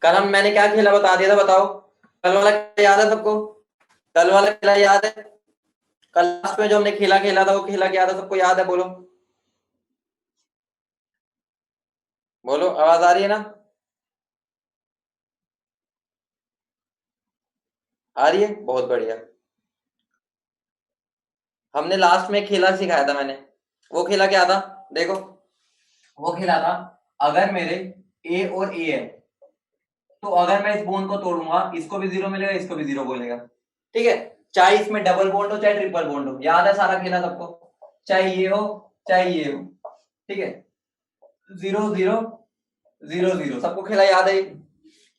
कल हम मैंने क्या खेला बता दिया था, बताओ। कल वाला खेला याद है सबको? कल वाला खेला याद है? कल लास्ट में जो हमने खेला खेला था वो खेला क्या था, सबको याद है? बोलो बोलो, आवाज आ रही है ना? आ रही है, बहुत बढ़िया। हमने लास्ट में खेला सिखाया था मैंने, वो खेला क्या था? देखो, वो खेला था, अगर मेरे ए और ए है, तो अगर मैं इस बॉन्ड को तोड़ूंगा, इसको भी जीरो मिलेगा, इसको भी जीरो बोलेगा। ठीक है, चाहे इसमें डबल बॉन्ड हो चाहे ट्रिपल बॉन्ड हो, याद है सारा खेला सबको? चाहे ये हो चाहे ये हो, ठीक है, जीरो जीरो जीरो जीरो, सबको खेला याद है?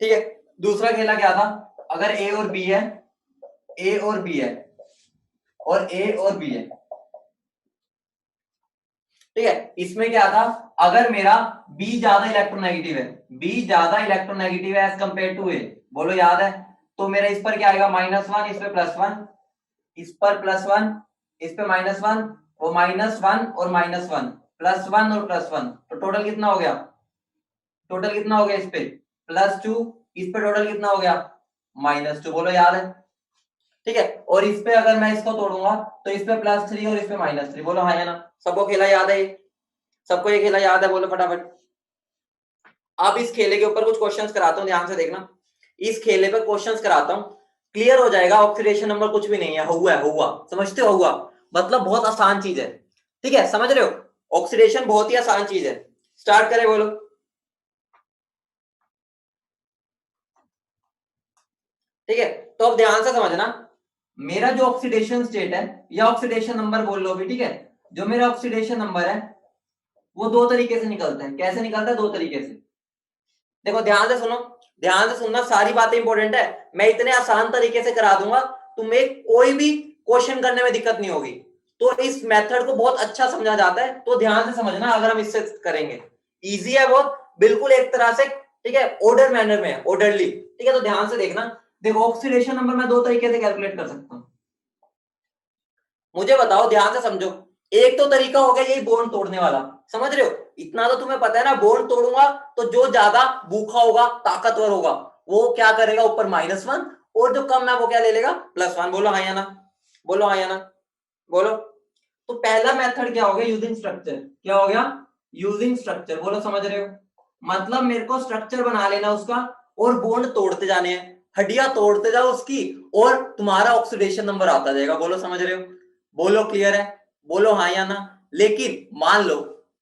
ठीक है, दूसरा खेला क्या था? अगर ए और बी है, ए और बी है, और ए और बी है, ठीक है, इसमें क्या था? अगर मेरा बी ज्यादा इलेक्ट्रोनेगेटिव है, बी ज्यादा इलेक्ट्रोनेगेटिव है एज कंपेयर टू ए, बोलो याद है? तो मेरा इस पर क्या आएगा? -1, इस पे +1, इस पर +1, इस पे -1, वो -1 और -1, +1 और +1, तो टोटल कितना हो गया? टोटल कितना हो गया? इस पे +2, इस पे टोटल कितना हो गया? -2, बोलो याद है? ठीक है, और इस पे अगर मैं इसको तोड़ूंगा तो इस पे +3 और इस पे -3, बोलो हाँ या ना? सबको खेला याद है? सबको ये खेला याद है? बोलो फटाफट। अब इस खेले के ऊपर कुछ क्वेश्चंस कराता हूं, ध्यान से देखना। इस खेले पे क्वेश्चंस कराता हूं, क्लियर हो जाएगा। ऑक्सीडेशन नंबर कुछ भी नहीं है, हुआ है, हुआ, समझते हो? हुआ मतलब बहुत आसान चीज है, ठीक है, समझ रहे हो? ऑक्सीडेशन बहुत ही आसान चीज है। स्टार्ट करें, बोलो। ठीक है, तो अब ध्यान से समझना, मेरा जो ऑक्सीडेशन स्टेट है या ऑक्सीडेशन नंबर बोल लो भी, ठीक है, जो मेरा ऑक्सीडेशन नंबर है वो दो तरीके से निकलता है। कैसे निकलता है? दो तरीके से। देखो ध्यान से सुनो, ध्यान से सुनना, सारी बातें इंपॉर्टेंट है। मैं इतने आसान तरीके से करा दूंगा, तुम्हें कोई भी क्वेश्चन करने में दिक्कत नहीं होगी। तो इस मेथड को बहुत अच्छा समझा जाता है, तो ध्यान से समझना अगर हम इससे करेंगे। इजी है बहुत, बिल्कुल एक तरह से, ठीक है, ऑर्डर मैनर में, ऑर्डरली, ठीक है। तो ध्यान से देखना, देखो ऑक्सीडेशन नंबर मैं दो तरीके से कैलकुलेट कर सकता हूं। मुझे बताओ, ध्यान से समझो। एक तो तरीका हो गया यही बॉन्ड तोड़ने वाला, समझ रहे हो? इतना तो तुम्हें पता है ना, बॉन्ड तोड़ूंगा तो जो ज्यादा भूखा होगा, ताकतवर होगा, वो क्या करेगा? ऊपर -1, और जो कम है वो क्या ले लेगा? +1, बोलो हाँ या ना? बोलो हाँ या ना? बोलो। तो पहला मेथड क्या हो गया? Using structure. क्या हो गया? यूजिंग स्ट्रक्चर, बोलो समझ रहे हो? मतलब मेरे को स्ट्रक्चर बना लेना उसका, और बॉन्ड तोड़ते जाने हैं, हड्डियां तोड़ते जाओ उसकी, और तुम्हारा ऑक्सीडेशन नंबर आता जाएगा। बोलो समझ रहे हो? बोलो क्लियर है? बोलो हाँ या ना? लेकिन मान लो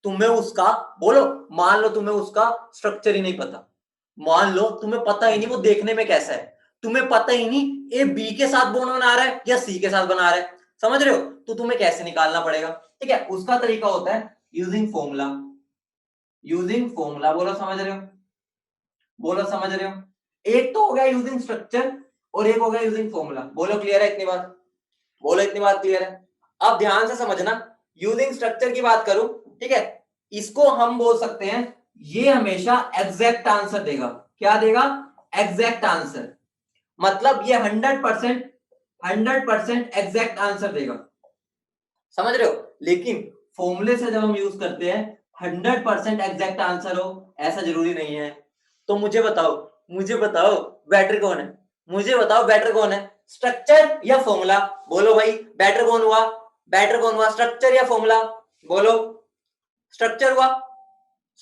तुम्हें उसका, बोलो, मान लो तुम्हें उसका स्ट्रक्चर ही नहीं पता, मान लो तुम्हें पता ही नहीं वो देखने में कैसा है, तुम्हें पता ही नहीं ए बी के साथ बॉन्ड बना रहा है या सी के साथ बना रहा है, समझ रहे हो? तो तुम्हें कैसे निकालना पड़ेगा? ठीक है, उसका तरीका होता है यूजिंग फॉर्मूला। यूजिंग फॉर्मूला, बोलो समझ रहे हो? बोलो समझ रहे हो? एक तो हो गया यूजिंग स्ट्रक्चर, और एक हो गया यूजिंग फॉर्मूला। बोलो क्लियर है इतनी बात? बोलो इतनी बात क्लियर है? अब ध्यान से समझना, यूजिंग स्ट्रक्चर की बात करूं, ठीक है, इसको हम बोल सकते हैं, ये हमेशा एग्जैक्ट आंसर देगा। क्या देगा? Exact answer. मतलब ये 100% एग्जैक्ट आंसर देगा, समझ रहे हो? लेकिन फॉर्मूले से जब हम यूज करते हैं, 100% एग्जैक्ट आंसर हो ऐसा जरूरी नहीं है। तो मुझे बताओ, मुझे बताओ, बेटर कौन है? मुझे बताओ बेटर कौन है, स्ट्रक्चर या फॉर्मूला? बोलो भाई, बेटर कौन हुआ? बेटर कौन हुआ, स्ट्रक्चर या फॉर्मूला? बोलो। स्ट्रक्चर हुआ।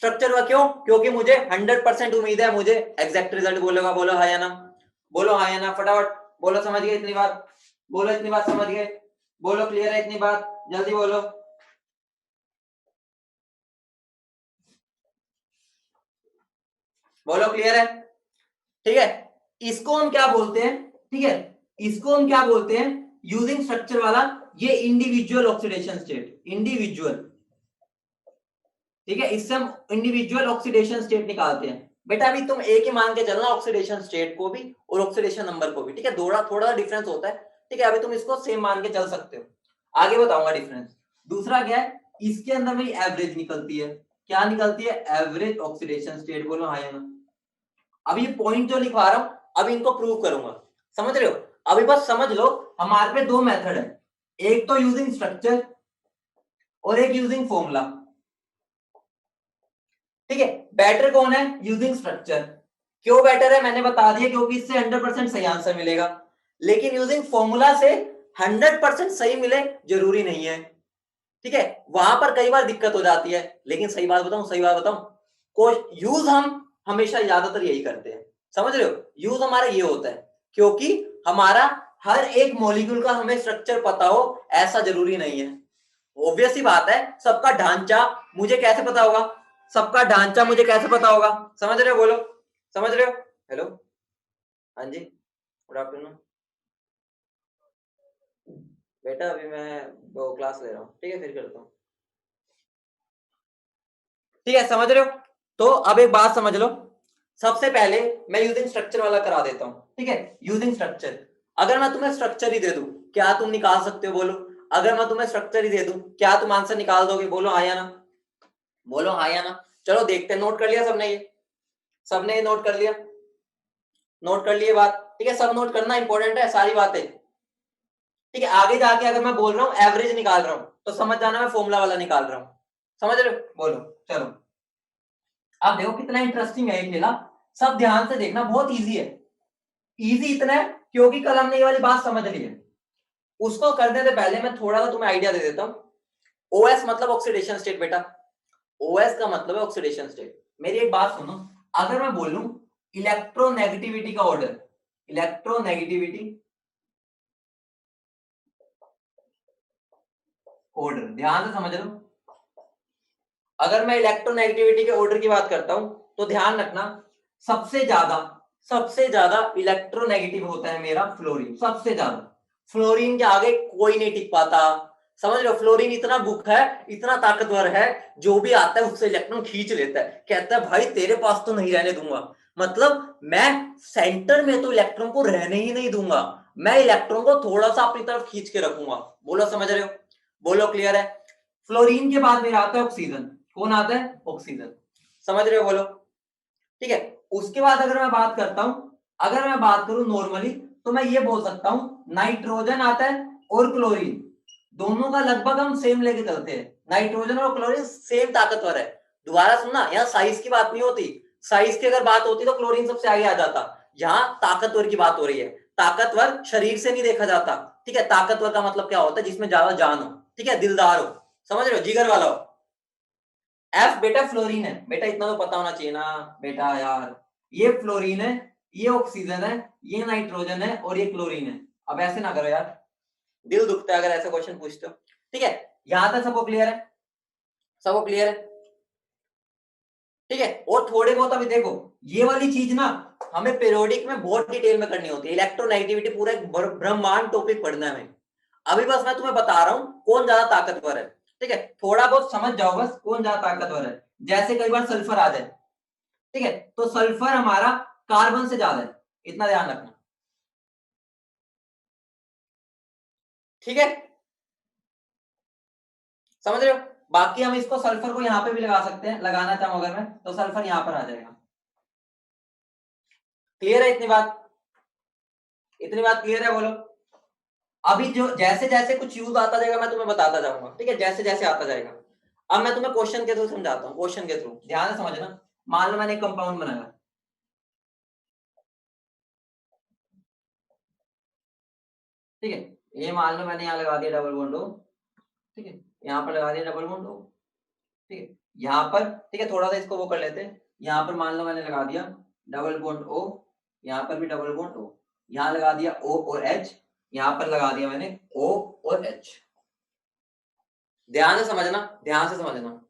स्ट्रक्चर हुआ, क्यों? क्योंकि मुझे 100% उम्मीद है मुझे एग्जैक्ट रिजल्ट बोलेगा। बोलो हाँ या ना? बोलो हाँ या ना फटाफट? बोलो समझ गए इतनी बात? बोलो इतनी बात समझ गए? बोलो क्लियर है इतनी बात? जल्दी बोलो। बोलो क्लियर है? ठीक है, इसको हम क्या बोलते हैं? ठीक है, इसको हम क्या बोलते हैं? यूजिंग स्ट्रक्चर वाला, ये इंडिविजुअल ऑक्सीडेशन स्टेट, इंडिविजुअल, ठीक है, इससे हम इंडिविजुअल ऑक्सीडेशन स्टेट निकालते हैं। बेटा अभी तुम एक ही मान के चलना, ऑक्सीडेशन स्टेट को भी और ऑक्सीडेशन नंबर को भी, ठीक है, थोड़ा थोड़ा डिफरेंस होता है, ठीक है, अभी तुम इसको सेम मान के चल सकते हो, आगे बताऊंगा डिफरेंस। दूसरा क्या है? इसके अंदर में एवरेज निकलती है। क्या निकलती है? Average oxidation state. बोलो हाँ या ना? अब ये पॉइंट जो लिखवा रहा हूं, अभी इनको प्रूव करूंगा, समझ रहे हो? अभी बस समझ लो, हमारे पे दो मेथड है, एक तो यूजिंग स्ट्रक्चर और एक यूजिंग फॉर्मूला। ठीक है, बेटर कौन है? Using structure. क्यों बेटर है मैंने बता दिया, क्योंकि इससे 100% सही आंसर मिलेगा। लेकिन यूजिंग फॉर्मूला से 100% सही मिले जरूरी नहीं है, ठीक है, वहां पर कई बार दिक्कत हो जाती है। लेकिन सही बात बताऊं, को यूज हम हमेशा ज्यादातर यही करते हैं, समझ रहे हो, यूज हमारा ये होता है, क्योंकि हमारा हर एक मॉलिक्यूल का हमें स्ट्रक्चर पता हो ऐसा जरूरी नहीं है। ऑब्वियस ही बात है, सबका ढांचा मुझे कैसे पता होगा, सबका ढांचा मुझे कैसे पता होगा, समझ रहे हो, बोलो, समझ रहे हो। हेलो, हाँ जी, गुड आफ्टरनून। बेटा अभी मैं वो क्लास ले रहा हूँ, ठीक है, फिर करता हूँ, ठीक है, समझ रहे हो। तो अब एक बात समझ लो, सबसे पहले मैं यूजिंग स्ट्रक्चर वाला करा देता हूं, ठीक है। यूजिंग स्ट्रक्चर, अगर मैं तुम्हें स्ट्रक्चर ही दे दूं, क्या तुम निकाल सकते हो, बोलो। अगर मैं तुम्हें स्ट्रक्चर ही दे दूं, क्या तुम आंसर निकाल दोगे, बोलो हाँ या ना, बोलो हाँ या ना। चलो देखते हैं, नोट कर लिया सबने ये, सबने ये नोट कर लिया, नोट कर लिए बात, ठीक है, सब नोट करना इंपॉर्टेंट है सारी बातें, ठीक है। आगे जाके अगर मैं बोल रहा हूँ एवरेज निकाल रहा हूं, तो समझ जाना मैं फॉर्मूला वाला निकाल रहा हूं, समझ रहे हो, बोलो। चलो अब देखो कितना इंटरेस्टिंग है ये खेला, सब ध्यान से देखना, बहुत इजी है। इजी इतना है क्योंकि कल हमने ये वाली बात समझ ली है। उसको करने से पहले मैं थोड़ा सा तुम्हें आइडिया दे देता हूं। ओएस मतलब ऑक्सीडेशन स्टेट बेटा, ओएस का मतलब है ऑक्सीडेशन स्टेट। मेरी एक बात सुनो, अगर मैं बोलूं इलेक्ट्रोनेगेटिविटी का ऑर्डर, इलेक्ट्रोनेगेटिविटी ऑर्डर, ध्यान से समझ लो। अगर मैं इलेक्ट्रोनेगेटिविटी के ऑर्डर की बात करता हूं, तो ध्यान रखना, सबसे ज्यादा सबसे ज्यादा इलेक्ट्रोनेगेटिव होता है मेरा फ्लोरीन, सबसे ज्यादा। फ्लोरीन के आगे कोई नहीं टिक पाता, समझ लो। फ्लोरीन इतना बुक है, इतना ताकतवर है, जो भी आता है उससे इलेक्ट्रॉन खींच लेता है, कहता है भाई तेरे पास तो नहीं रहने दूंगा, मतलब मैं सेंटर में तो इलेक्ट्रॉन को रहने ही नहीं दूंगा, मैं इलेक्ट्रॉन को थोड़ा सा अपनी तरफ खींच के रखूंगा। बोलो समझ रहे हो, बोलो क्लियर है। फ्लोरीन के बाद मेरा आता है ऑक्सीजन, कौन आता है, ऑक्सीजन, समझ रहे हो, बोलो, ठीक है। उसके बाद अगर मैं बात करता हूं, अगर मैं बात करूं नॉर्मली, तो मैं ये बोल सकता हूं नाइट्रोजन आता है और क्लोरीन, दोनों का लगभग हम सेम लेके चलते हैं, नाइट्रोजन और क्लोरीन सेम ताकतवर है। दोबारा सुनना, यहाँ साइज की बात नहीं होती, साइज की अगर बात होती तो क्लोरीन सबसे आगे आ जाता, यहाँ ताकतवर की बात हो रही है। ताकतवर शरीर से नहीं देखा जाता, ठीक है, ताकतवर का मतलब क्या होता है, जिसमें ज्यादा जान हो, ठीक है, दिलदार हो, समझ रहे हो, जिगर वाला हो। एफ बेटा फ्लोरीन है बेटा, इतना तो पता होना चाहिए ना बेटा यार, ये फ्लोरीन है, ये ऑक्सीजन है, ये नाइट्रोजन है और ये क्लोरीन है। अब ऐसे ना करो यार, दिल दुखता है अगर ऐसे क्वेश्चन पूछते हो, ठीक है। यहां तक सबको क्लियर है, सबको क्लियर है, ठीक है। और थोड़े बहुत अभी देखो, ये वाली चीज ना हमें पीरियोडिक में बहुत डिटेल में करनी होती है, इलेक्ट्रोनेगेटिविटी पूरा एक ब्रह्मांड टॉपिक पढ़ना है हमें। अभी बस मैं तुम्हें बता रहा हूं कौन ज्यादा ताकतवर है, ठीक है, थोड़ा बहुत समझ जाओ बस कौन ज्यादा ताकतवर है। जैसे कई बार सल्फर आ जाए, ठीक है, तो सल्फर हमारा कार्बन से ज्यादा है, इतना ध्यान रखना, ठीक है, समझ रहे हो। बाकी हम इसको सल्फर को यहां पे भी लगा सकते हैं, लगाना चाहूं अगर मैं, तो सल्फर यहां पर आ जाएगा। क्लियर है इतनी बात, इतनी बात क्लियर है, बोलो। अभी जो जैसे जैसे कुछ यूज आता जाएगा मैं तुम्हें बताता जाऊंगा, ठीक है, जैसे जैसे आता जाएगा। अब मैं तुम्हें क्वेश्चन के थ्रू समझाता हूँ, क्वेश्चन के थ्रू ध्यान से समझना। मान लो मैंने एक कंपाउंड बनाया, ठीक है, ये मान लो मैंने यहाँ लगा दिया डबल बॉन्ड ओ, ठीक है, यहाँ पर लगा दिया डबल बॉन्ड ओ, ठीक है, यहाँ पर, ठीक है, थोड़ा सा इसको वो कर लेते हैं, यहाँ पर मान लो मैंने लगा दिया डबल बॉन्ड ओ, यहाँ पर भी डबल बॉन्ड ओ, यहाँ लगा दिया ओ और एच, यहाँ पर लगा दिया मैंने ओ और एच। ध्यान से समझना, ध्यान से समझना।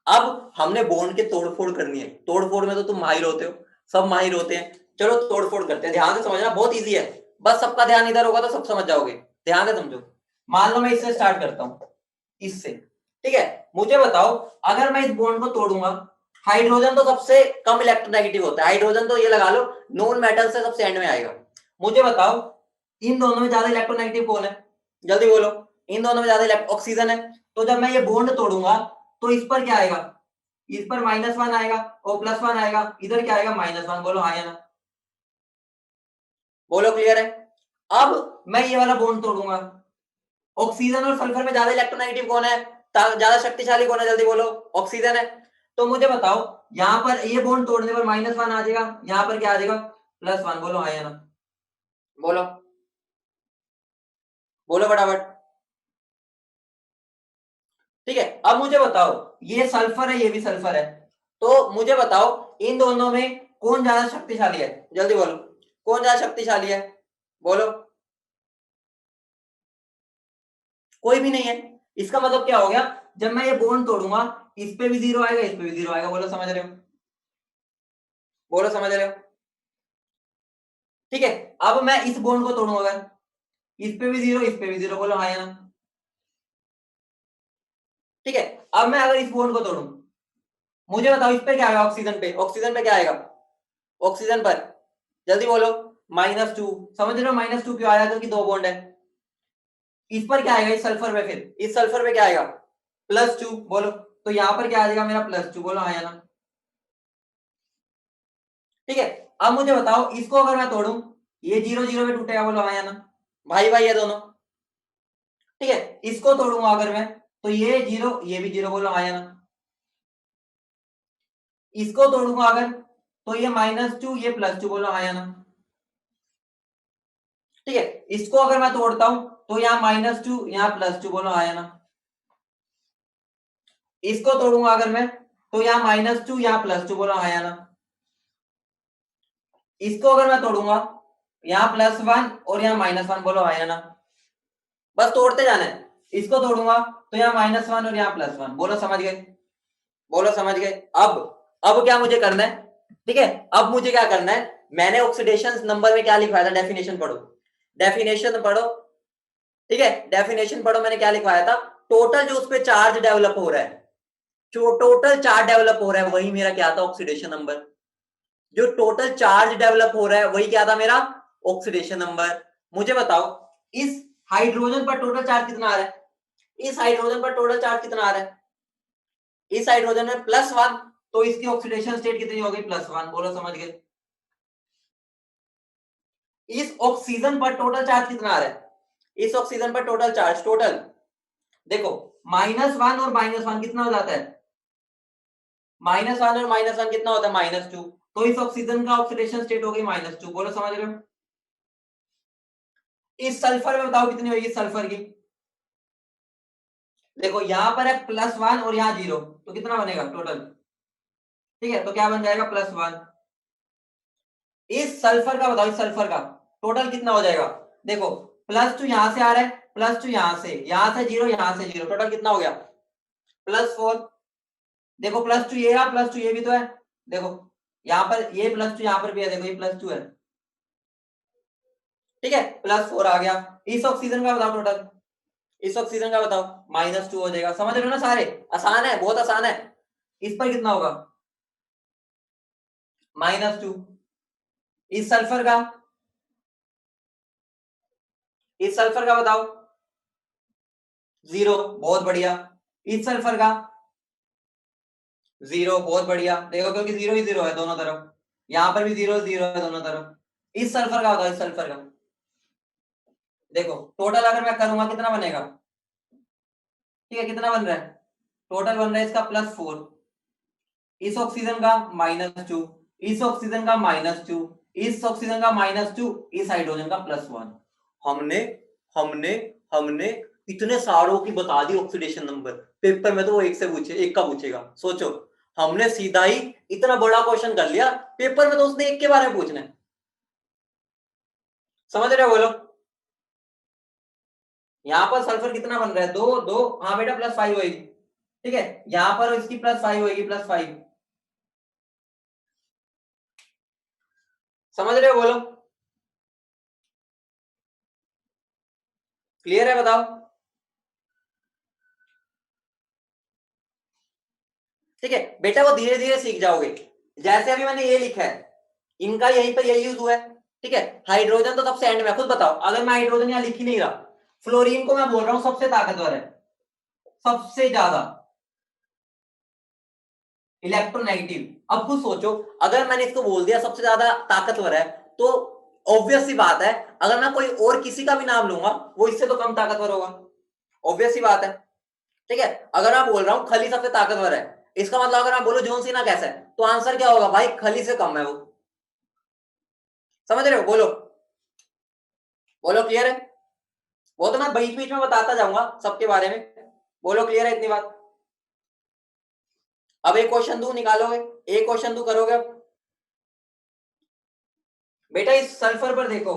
अब हमने बॉन्ड के तोड़फोड़ करनी है, तोड़फोड़ में तो तुम माहिर होते हो, सब माहिर होते हैं, चलो तोड़फोड़ करते हैं, ध्यान से समझना, बहुत इजी है, बस सबका ध्यान इधर होगा तो सब समझ जाओगे, ध्यान से समझो। मान लो मैं इससे स्टार्ट करता हूं, इससे, ठीक है, मुझे बताओ, अगर मैं इस बॉन्ड को तोड़ूंगा, हाइड्रोजन तो सबसे कम इलेक्ट्रोनेगेटिव होता है, हाइड्रोजन तो ये लगा लो नॉन मेटल से सबसे एंड में आएगा। मुझे बताओ इन दोनों में ज्यादा इलेक्ट्रोनेगेटिव कौन है, जल्दी बोलो। इन दोनों में ज्यादा ऑक्सीजन है, तो जब मैं ये बॉन्ड तोड़ूंगा तो इस पर क्या आएगा, इस पर -1 आएगा और +1 आएगा, इधर क्या आएगा -1, बोलो हाँ या ना, बोलो क्लियर है। अब मैं ये वाला बॉन्ड तोड़ूंगा, ऑक्सीजन और सल्फर में ज्यादा इलेक्ट्रोनेगेटिव कौन है, ज्यादा शक्तिशाली कौन है, जल्दी बोलो, ऑक्सीजन है। तो मुझे बताओ यहाँ पर ये बॉन्ड तोड़ने पर -1 आ जाएगा, यहाँ पर क्या आ जाएगा +1। बोलो हाँ या ना, बोलो बोलो फटाफट। ठीक है, अब मुझे बताओ ये सल्फर है, ये भी सल्फर है, तो मुझे बताओ इन दोनों में कौन ज्यादा शक्तिशाली है, जल्दी बोलो कौन ज्यादा शक्तिशाली है, बोलो। कोई भी नहीं है। इसका मतलब क्या हो गया, जब मैं ये बॉन्ड तोड़ूंगा इस पे भी 0 आएगा, इस पे भी 0 आएगा। बोलो समझ रहे हो, बोलो समझ रहे हो। ठीक है, अब मैं इस बॉन्ड को तोड़ूंगा, अगर इस पे भी 0, इस पे भी 0, बोलो हाँ या ना। ठीक है, अब मैं अगर इस बॉन्ड को तोड़ूं, मुझे बताओ इस पे क्या आएगा, ऑक्सीजन पे, ऑक्सीजन पे क्या आएगा, ऑक्सीजन पर जल्दी बोलो -2। समझ रहे हो -2 क्यों आया, क्योंकि दो बॉन्ड है। इस पर क्या आएगा, इस सल्फर पे, फिर इस सल्फर पे क्या आएगा +2। बोलो, तो यहां पर क्या आ जाएगा मेरा +2। बोलो हाँ या ना। ठीक है, अब मुझे बताओ इसको अगर मैं तोड़ूं, ये 0 0 पे टूटेगा। बोलो हाँ या ना, भाई भाई है दोनों। ठीक है, इसको तोड़ूंगा अगर मैं, तो ये 0 ये भी 0। बोलो हाँ या ना। इसको तोड़ूंगा अगर, तो ये -2 ये +2। बोलो हाँ या ना। ठीक है, इसको अगर मैं तोड़ता हूं, तो यहाँ -2 यहाँ +2। बोलो हाँ या ना। इसको तोड़ूंगा अगर मैं, तो यहाँ -2 यहाँ +2। बोलो हाँ या ना। इसको अगर मैं तोड़ूंगा, यहाँ +1 और यहाँ -1। बोलो हाँ या ना। बस तोड़ते जाना है। इसको तोड़ूंगा, तो यहाँ -1 और यहाँ +1। बोलो समझ गए, बोलो समझ गए। अब क्या मुझे करना है, ठीक है, अब मुझे क्या करना है, मैंने ऑक्सीडेशन नंबर में क्या लिखवाया था, डेफिनेशन पढ़ो, डेफिनेशन पढ़ो। ठीक है, डेफिनेशन पढ़ो, मैंने क्या लिखवाया था, टोटल जो उस पर चार्ज डेवलप हो रहा है, जो टोटल चार्ज डेवलप हो रहा है वही मेरा क्या था, ऑक्सीडेशन नंबर। जो टोटल चार्ज डेवलप हो रहा है वही क्या था मेरा, ऑक्सीडेशन नंबर। मुझे बताओ इस हाइड्रोजन पर टोटल चार्ज कितना आ रहा है, इस हाइड्रोजन पर टोटल चार्ज कितना आ रहा है, इस हाइड्रोजन में +1, तो इसकी ऑक्सीडेशन स्टेट कितनी हो गई, +1। बोलो समझ गए। इस ऑक्सीजन पर टोटल चार्ज कितना आ रहा है, इस ऑक्सीजन पर टोटल चार्ज, टोटल देखो -1 और -1 कितना हो जाता है, -1 और -1 कितना होता है, -2। तो इस ऑक्सीजन का ऑक्सीडेशन स्टेट हो गई -2। बोलो समझ रहे हो। इस सल्फर में बताओ कितनी होगी, सल्फर की, देखो यहां पर है +1 और यहाँ 0, तो कितना बनेगा टोटल। ठीक है, तो क्या बन जाएगा +1। इस सल्फर का बताओ, इस सल्फर का टोटल कितना हो जाएगा, देखो +2 यहां से आ रहा है, +2 यहां से 0 यहां से 0, टोटल कितना हो गया +4। देखो +2 ये रहा, +2 ये भी तो है, देखो यहाँ पर ये +2 यहाँ पर भी है, देखो ये +2 है। ठीक है, +4 आ गया। इस ऑक्सीजन का बताओ टोटल, इस ऑक्सीजन का बताओ, -2 हो जाएगा। समझ रहे हो ना सारे, आसान है, बहुत आसान है। इस पर कितना होगा -2। इस सल्फर का, इस सल्फर का बताओ 0, बहुत बढ़िया। इस सल्फर का 0, बहुत बढ़िया। देखो क्योंकि 0 ही 0 है दोनों तरफ, यहां पर भी 0 0 है दोनों तरफ। इस सल्फर का बताओ, इस सल्फर का देखो टोटल अगर मैं करूंगा कितना बनेगा, ठीक है कितना बन रहा है, टोटल बन रहा है इसका +4, इस ऑक्सीजन का -2, इस ऑक्सीजन का -2, इस ऑक्सीजन का -2, इस हाइड्रोजन का +1। हमने हमने हमने इतने सारों की बता दी ऑक्सीडेशन नंबर। पेपर में तो वो एक से पूछे, एक का पूछेगा, सोचो। हमने सीधा ही इतना बड़ा क्वेश्चन कर लिया, पेपर में तो उसने एक के बारे में पूछना है। समझ रहे हो, बोलो। यहाँ पर सल्फर कितना बन रहा है, 2 2, हाँ बेटा +5 होगी। ठीक है, यहाँ पर इसकी +5 होगी, +5। समझ रहे हो, बोलो। क्लियर है, बताओ। ठीक है बेटा, वो धीरे धीरे सीख जाओगे। जैसे अभी मैंने ये लिखा है, इनका यहीं पर यही यूज हुआ है। ठीक है, हाइड्रोजन तो सबसे एंड में, खुद बताओ अगर मैं हाइड्रोजन यहाँ लिख ही नहीं रहा, फ्लोरीन को मैं बोल रहा हूं सबसे ताकतवर है, सबसे ज्यादा इलेक्ट्रोनेगेटिव। अब खुद सोचो, अगर मैंने इसको बोल दिया सबसे ज्यादा ताकतवर है, तो ऑब्वियस सी बात है अगर मैं कोई और किसी का भी नाम लूंगा वो इससे तो कम ताकतवर होगा, ऑब्वियस सी बात है। ठीक है, अगर मैं बोल रहा हूं खली सबसे ताकतवर है, इसका मतलब अगर मैं बोलूं जॉन सीना कैसा है तो आंसर क्या होगा भाई, खली से कम है वो। समझ रहे हो? बोलो बोलो, क्लियर है? वो तो मैं बीच बीच में बताता जाऊंगा सबके बारे में। बोलो क्लियर है इतनी बात? अब एक क्वेश्चन दू, निकालोगे? एक क्वेश्चन दू, करोगे? अब बेटा इस सल्फर पर देखो,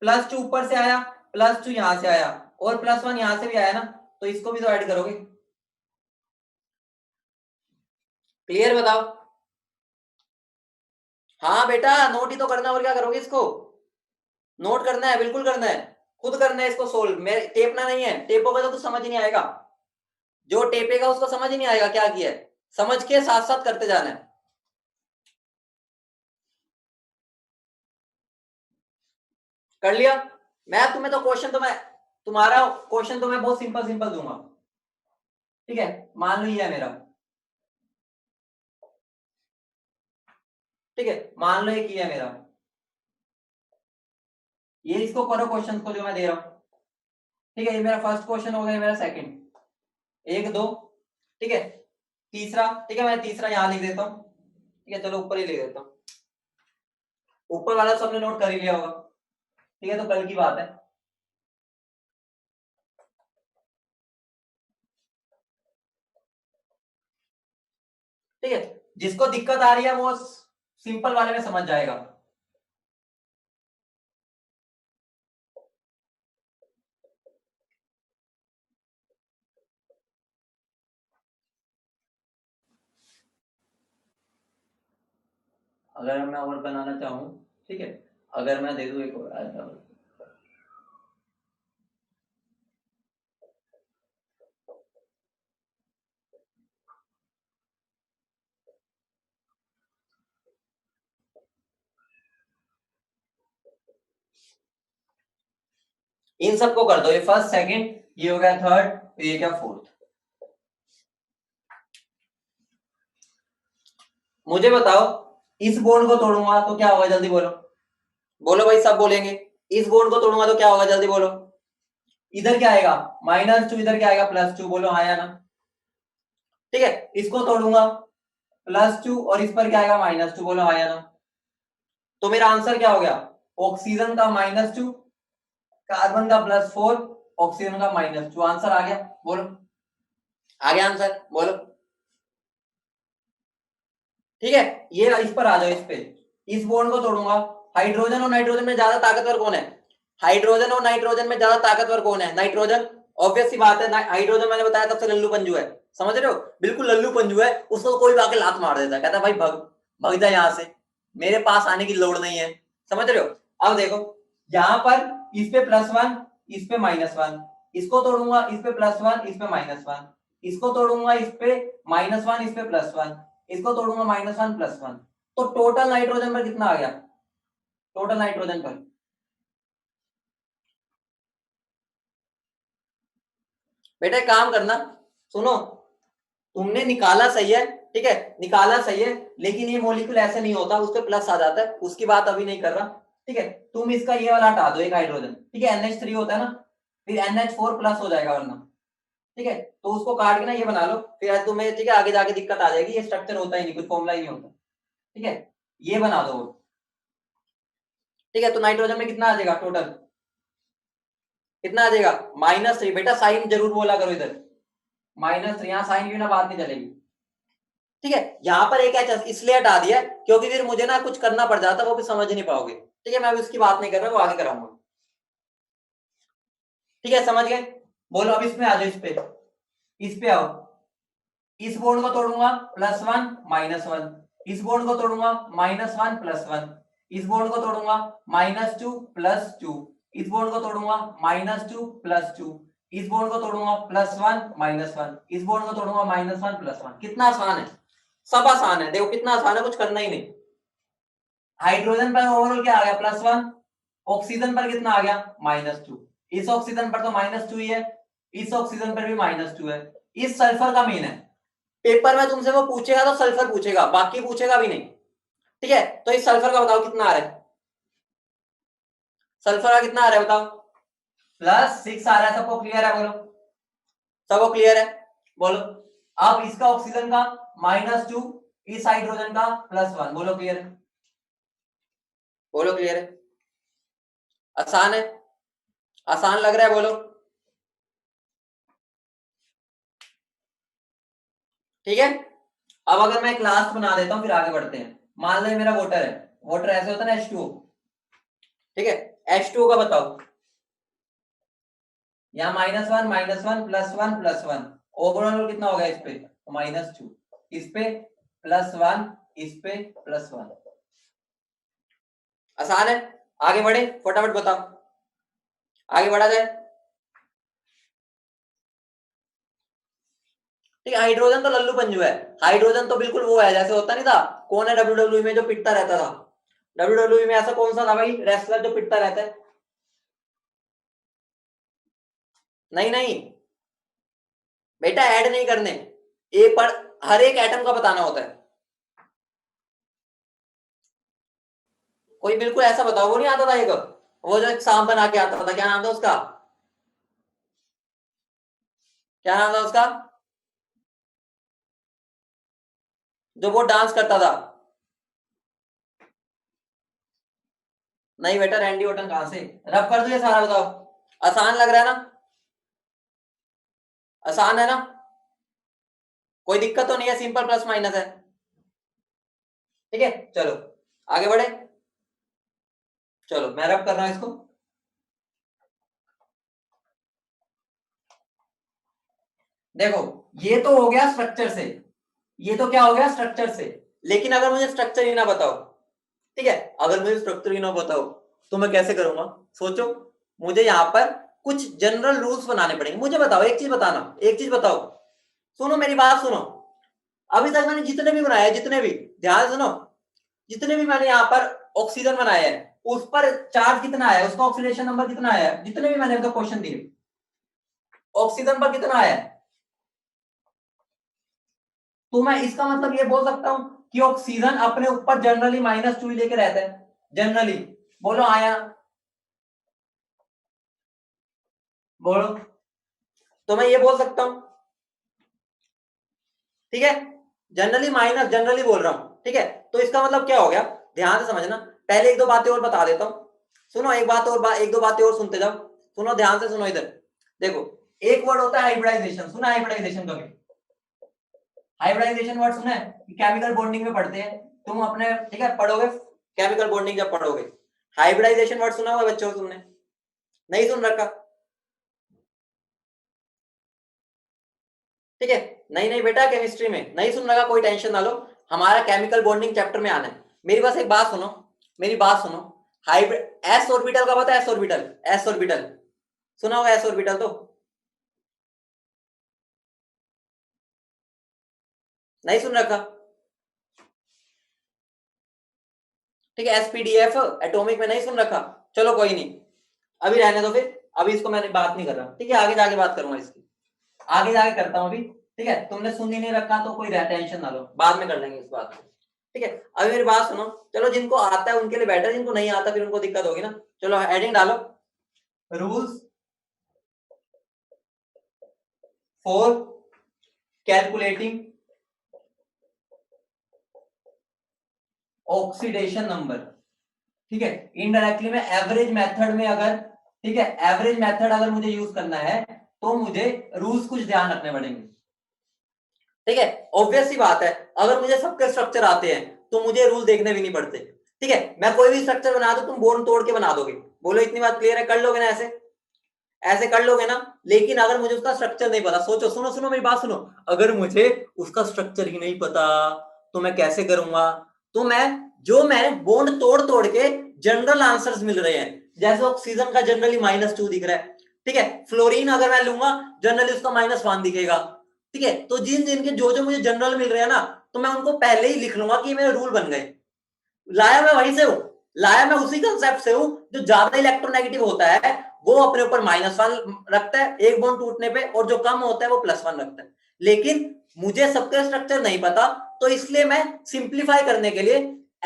+2 ऊपर से आया, +2 यहां से आया, और +1 यहां से भी आया ना, तो इसको भी तो ऐड करोगे। क्लियर बताओ? हाँ बेटा, नोट ही तो करना, और क्या करोगे इसको? नोट करना है, बिल्कुल करना है, खुद करना है इसको सोल्व। मैं टेपना नहीं है, टेपोगे तो कुछ समझ ही नहीं आएगा। जो टेपेगा उसको समझ ही नहीं आएगा क्या किया है। समझ के साथ साथ करते जाना है। कर लिया? मैं तुम्हें तो क्वेश्चन तो मैं तुम्हारा क्वेश्चन तो मैं बहुत सिंपल सिंपल दूंगा। ठीक है, मान लो ये है मेरा। ठीक है, मान लो एक ये है मेरा, ये इसको करो क्वेश्चन को जो मैं दे रहा हूं। ठीक है, ये मेरा फर्स्ट क्वेश्चन हो गया, मेरा सेकंड, 1 2। ठीक है, तीसरा। ठीक है, मैं तीसरा यहां लिख देता हूं। ठीक है, चलो ऊपर ही लिख देता हूं। ऊपर वाला सबने नोट कर ही लिया होगा। ठीक है, तो कल की बात है। ठीक है, जिसको दिक्कत आ रही है वो सिंपल वाले में समझ जाएगा। अगर मैं और बनाना चाहूं, ठीक है, अगर मैं दे दूं एक और इन सबको कर दो, ये फर्स्ट सेकंड, ये हो गया थर्ड, ये क्या फोर्थ। मुझे बताओ, इस बॉन्ड को तोड़ूंगा तो क्या होगा, जल्दी बोलो। बोलो भाई, सब बोलेंगे। इस बॉन्ड को तोड़ूंगा तो क्या होगा, जल्दी बोलो। इधर क्या आएगा, -2, इधर क्या आएगा, +2। बोलो हाँ या ना। ठीक है, इसको तोड़ूंगा, +2, और इस पर क्या आएगा, -2। बोलो हाँ या ना। तो मेरा आंसर क्या हो गया, ऑक्सीजन का -2, कार्बन का +4, ऑक्सीजन का -2। आंसर आ गया, बोलो। आ गया आंसर, बोलो। ठीक है, ये इस पर आ जाओ, इस पे। इस बॉन्ड को तोड़ूंगा, हाइड्रोजन और नाइट्रोजन में ज्यादा ताकतवर कौन है? हाइड्रोजन और नाइट्रोजन में ज्यादा ताकतवर कौन है? नाइट्रोजन। ऑब्वियस सी बात है, हाइड्रोजन मैंने बताया सबसे लल्लू पंजू है। समझ रहे हो? बिल्कुल लल्लू पंजू है, उसको कोई आके लात मार देता है, कहता भाई भग भग जा यहाँ से, मेरे पास आने की लोड़ नहीं है। समझ रहे हो? अब देखो, यहाँ पर इस पे +1, इस पे -1, इसको तोड़ूंगा, इस पे +1, इस पे -1, इसको तोड़ूंगा, इस पे -1, इस पे +1, इसको तोड़ूंगा, -1 +1। तो टोटल नाइट्रोजन पर कितना आ गया, टोटल नाइट्रोजन पर? बेटा एक काम करना, सुनो, तुमने निकाला सही है, ठीक है, निकाला सही है, लेकिन ये मॉलिक्यूल ऐसे नहीं होता, उस पर प्लस आ जाता है, उसकी बात अभी नहीं कर रहा। ठीक है, तुम इसका ये वाला हटा दो, एक हाइड्रोजन। ठीक है, NH3 होता है ना, फिर NH4+ हो जाएगा वरना। ठीक है, तो उसको काट के ना ये बना लो, फिर आज तुम्हें, ठीक है, आगे जाके दिक्कत आ जाएगी, ये स्ट्रक्चर होता ही नहीं, कुछ फॉर्मुला ही नहीं होता। ठीक है, ये बना दो। ठीक है, तो नाइट्रोजन में कितना आ जाएगा टोटल, कितना आ जाएगा, -3। बेटा साइन जरूर बोला करो इधर, -3, यहाँ साइन की ना बात नहीं चलेगी। ठीक है, यहाँ पर एक एच इसलिए हटा दिया क्योंकि फिर मुझे ना कुछ करना पड़ जाता, वो भी समझ नहीं पाओगे। ठीक है, मैं अभी उसकी बात नहीं कर रहा, वो आगे कराऊंगा। ठीक है, समझ गए? बोलो अब इसमें आ जाओ, इस पे आओ। इस बोर्ड को तोड़ूंगा, +1 -1, इस बोर्ड को तोड़ूंगा, -1 +1, इस बोर्ड को तोड़ूंगा, -2 +2, इस बोर्ड को तोड़ूंगा, -2 +2, इस बोर्ड को तोड़ूंगा, +1 -1, इस बोर्ड को तोड़ूंगा, -1 +1। कितना आसान है, सब आसान है, देखो कितना आसान है, कुछ करना ही नहीं। हाइड्रोजन पर ओवरऑल क्या आ गया, +1, ऑक्सीजन पर कितना आ गया, -2, इस ऑक्सीजन पर तो -2 ही है, इस ऑक्सीजन पर भी -2 है। इस सल्फर का मीन है, पेपर में तुमसे वो पूछेगा तो सल्फर पूछेगा, बाकी पूछेगा भी नहीं। ठीक है, तो इस सल्फर का बताओ कितना आ रहा है, सल्फर का कितना आ रहा है बताओ, +6 आ रहा है। सबको क्लियर है, बोलो। सबको क्लियर है, बोलो। अब इसका ऑक्सीजन का -2 इस हाइड्रोजन का +1। बोलो क्लियर है? बोलो क्लियर है? आसान है? आसान लग रहा है? बोलो। ठीक है, अब अगर मैं क्लास बना देता हूं फिर आगे बढ़ते हैं। मान लो मेरा वोटर है, वोटर ऐसे होता है ना H2O। ठीक है, H2O का बताओ, यहाँ -1 -1 +1 +1 ओवरऑल कितना हो गया? इस पे -2, इस पे +1, इस पे +1। आसान है? आगे बढ़े, फटाफट बताओ, आगे बढ़ा जाए। ठीक है, हाइड्रोजन तो लल्लू पंजू है। हाइड्रोजन तो बिल्कुल वो है जैसे होता नहीं था, कौन है WWE में जो पिटता रहता था? WWE में ऐसा कौन सा था भाई रेसलर जो पिटता रहता है? नहीं नहीं बेटा, ऐड नहीं करने, ए पर हर एक एटम का बताना होता है। कोई बिल्कुल ऐसा बताओ, वो नहीं आता था एक, वो जो एक सांप बना के आता था, क्या नाम था उसका? क्या नाम था उसका जो वो डांस करता था? नहीं बेटा, रैंडी ओटन कहां से? रब कर दिया सारा, बताओ। आसान लग रहा है ना? आसान है ना? कोई दिक्कत तो नहीं है, सिंपल प्लस माइनस है। ठीक है, चलो आगे बढ़े। चलो मैं रब कर रहा हूं इसको। देखो, ये तो हो गया स्ट्रक्चर से, ये तो क्या हो गया स्ट्रक्चर से। लेकिन अगर मुझे स्ट्रक्चर ही ना बताओ, ठीक है, अगर मुझे स्ट्रक्चर ही ना बताओ तो मैं कैसे करूंगा? सोचो, मुझे यहाँ पर कुछ जनरल रूल्स बनाने पड़ेंगे। मुझे बताओ, एक चीज बताना, एक चीज बताओ, सुनो मेरी बात सुनो। अभी तक मैंने जितने भी बनाए, जितने भी, ध्यान सुनो, जितने भी मैंने यहाँ पर ऑक्सीजन बनाया है उस पर चार्ज कितना है, उसका ऑक्सीडेशन नंबर कितना है, जितने भी मैंने क्वेश्चन दिए ऑक्सीजन पर कितना है, तो मैं इसका मतलब ये बोल सकता हूं कि ऑक्सीजन अपने ऊपर जनरली -2 लेके रहता है जनरली। बोलो आया, बोलो। तो मैं ये बोल सकता हूं, ठीक है, जनरली माइनस, जनरली बोल रहा हूं, ठीक है। तो इसका मतलब क्या हो गया, ध्यान से समझना। पहले एक दो बातें और बता देता हूं, सुनो, एक बात और, एक दो बातें और सुनते जाओ। सुनो ध्यान से, सुनो इधर। देखो, एक वर्ड होता है हाइब्रिडाइजेशन, सुना हाइब्रिडाइजेशन कभी? हाइब्रिडाइजेशन वर्ड सुना है? केमिकल बॉन्डिंग में पढ़ते हैं तुम अपने, ठीक है, पढ़ोगे केमिकल बॉन्डिंग जब पढ़ोगे। हाइब्रिडाइजेशन वर्ड सुना हुआ है बच्चों तुमने? नहीं सुन रखा? ठीक है, नहीं नहीं बेटा, केमिस्ट्री में नहीं सुन रखा, कोई टेंशन ना लो, हमारा केमिकल बॉन्डिंग चैप्टर में आना है। मेरी बस एक बात सुनो, मेरी बात सुनो। हाइब्रिड एस ऑर्बिटल का पता है? एस ऑर्बिटल, एस ऑर्बिटल सुना होगा, एस ऑर्बिटल तो नहीं सुन रखा? ठीक है, एसपीडीएफ एटॉमिक में नहीं सुन रखा? चलो कोई नहीं, अभी रहने दो फिर, अभी इसको मैंने बात नहीं कर रहा, ठीक है, आगे जाके बात करूंगा इसकी, आगे जाके करता हूं अभी। ठीक है, तुमने सुन ही नहीं रखा तो कोई टेंशन ना लो, बाद में कर लेंगे इस बात को। ठीक है, अभी मेरी बात सुनो। चलो जिनको आता है उनके लिए बेटर, जिनको नहीं आता फिर उनको दिक्कत होगी ना। चलो हेडिंग डालो, rules for calculating oxidation number. ठीक है, इनडायरेक्टली में एवरेज मेथड में अगर, ठीक है, एवरेज मेथड अगर मुझे यूज करना है तो मुझे रूल्स कुछ ध्यान रखने पड़ेंगे। ठीक है, ऑब्वियस सी बात है, अगर मुझे सबके स्ट्रक्चर आते हैं तो मुझे रूल देखने भी नहीं पड़ते। ठीक है, मैं कोई भी स्ट्रक्चर बना दूं, तुम बोर्ड तोड़ के बना दोगे। बोलो इतनी बात क्लियर है? कर लोगे ना ऐसे? ऐसे कर लोगे ना? लेकिन अगर मुझे उसका स्ट्रक्चर नहीं पता, सोचो, सुनो सुनो मेरी बात सुनो, अगर मुझे उसका स्ट्रक्चर ही नहीं पता तो मैं कैसे करूंगा? तो मैं, जो मैंने बॉन्ड तोड़ तोड़ के जनरल आंसर्स मिल रहे हैं, जैसे ऑक्सीजन का जनरली -2 दिख रहा है, ठीक है, फ्लोरीन अगर मैं लूंगा जनरली उसका -1 दिखेगा। ठीक है, तो जिन जिनके जो जो मुझे जनरल मिल रहे हैं ना, तो मैं उनको पहले ही लिख लूंगा कि मेरे रूल बन गए। लाया मैं वहीं से हूं, लाया मैं उसी कंसेप्ट से हूं, जो ज्यादा इलेक्ट्रोनेगेटिव होता है वो अपने ऊपर -1 रखता है एक बॉन्ड टूटने पे, और जो कम होता है वो +1 रखता है। लेकिन मुझे सबके स्ट्रक्चर नहीं पता, तो इसलिए मैं सिंप्लीफाई करने के लिए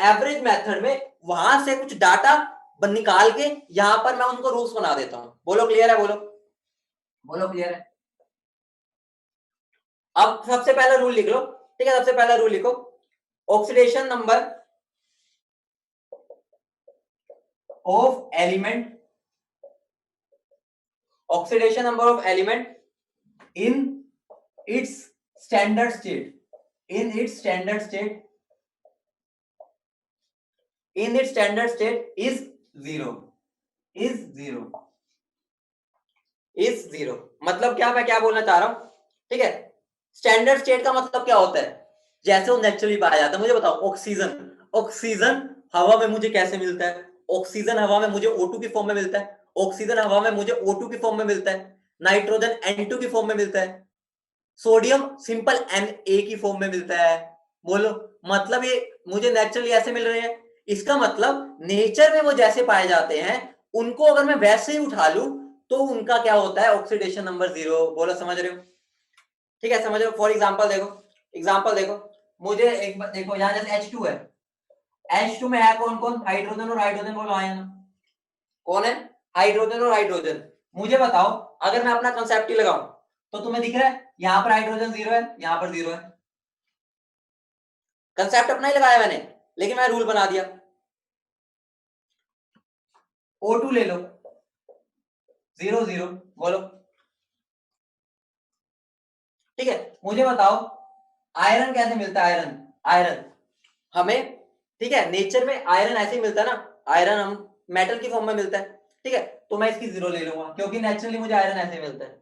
एवरेज मेथड में वहां से कुछ डाटा निकाल के यहां पर मैं उनको रूल्स बना देता हूं। बोलो क्लियर है? बोलो, बोलो क्लियर है? अब सबसे पहले रूल लिख लो, ठीक है, सबसे पहला रूल लिखो, oxidation number of element, oxidation number of element in its standard state, in its standard state, in its standard state is zero, is zero, is zero. मतलब क्या, मैं क्या बोलना चाह रहा हूं, ठीक है, स्टैंडर्ड स्टेट का मतलब क्या होता है, जैसे वो नेचुरली पाया जाता है। मुझे बताओ, ऑक्सीजन, ऑक्सीजन हवा में मुझे कैसे मिलता है, ऑक्सीजन हवा में मुझे O2 की फॉर्म में मिलता है, ऑक्सीजन हवा में मुझे O2 की फॉर्म में मिलता है, नाइट्रोजन N2 की फॉर्म में मिलता है, सोडियम सिंपल Na की फॉर्म में मिलता है। बोलो, मतलब ये मुझे नेचुरली ऐसे मिल रहे हैं। इसका मतलब नेचर में वो जैसे पाए जाते हैं उनको अगर मैं वैसे ही उठा लूं तो उनका क्या होता है, ऑक्सीडेशन नंबर जीरो। बोलो, समझ रहे हो? ठीक है, समझ रहे हो? फॉर एग्जाम्पल देखो, एग्जाम्पल देखो, मुझे एक बार देखो, यहाँ जैसे H2 है, H2 में है कौन कौन, हाइड्रोजन और हाइड्रोजन। बोलो आयन कौन है, हाइड्रोजन और हाइड्रोजन। मुझे बताओ, अगर मैं अपना कंसेप्ट ही लगाऊं तो तुम्हें दिख रहा है यहां पर हाइड्रोजन जीरो है, यहां पर जीरो है। कंसेप्ट अपना ही लगाया मैंने, लेकिन मैं रूल बना दिया। O2 ले लो, जीरो जीरो। बोलो, ठीक है, मुझे बताओ आयरन कैसे मिलता है, आयरन, आयरन हमें, ठीक है, नेचर में आयरन ऐसे ही मिलता है ना, आयरन हम मेटल की फॉर्म में मिलता है। ठीक है, तो मैं इसकी जीरो ले लूंगा क्योंकि नेचुरली मुझे आयरन ऐसे मिलता है।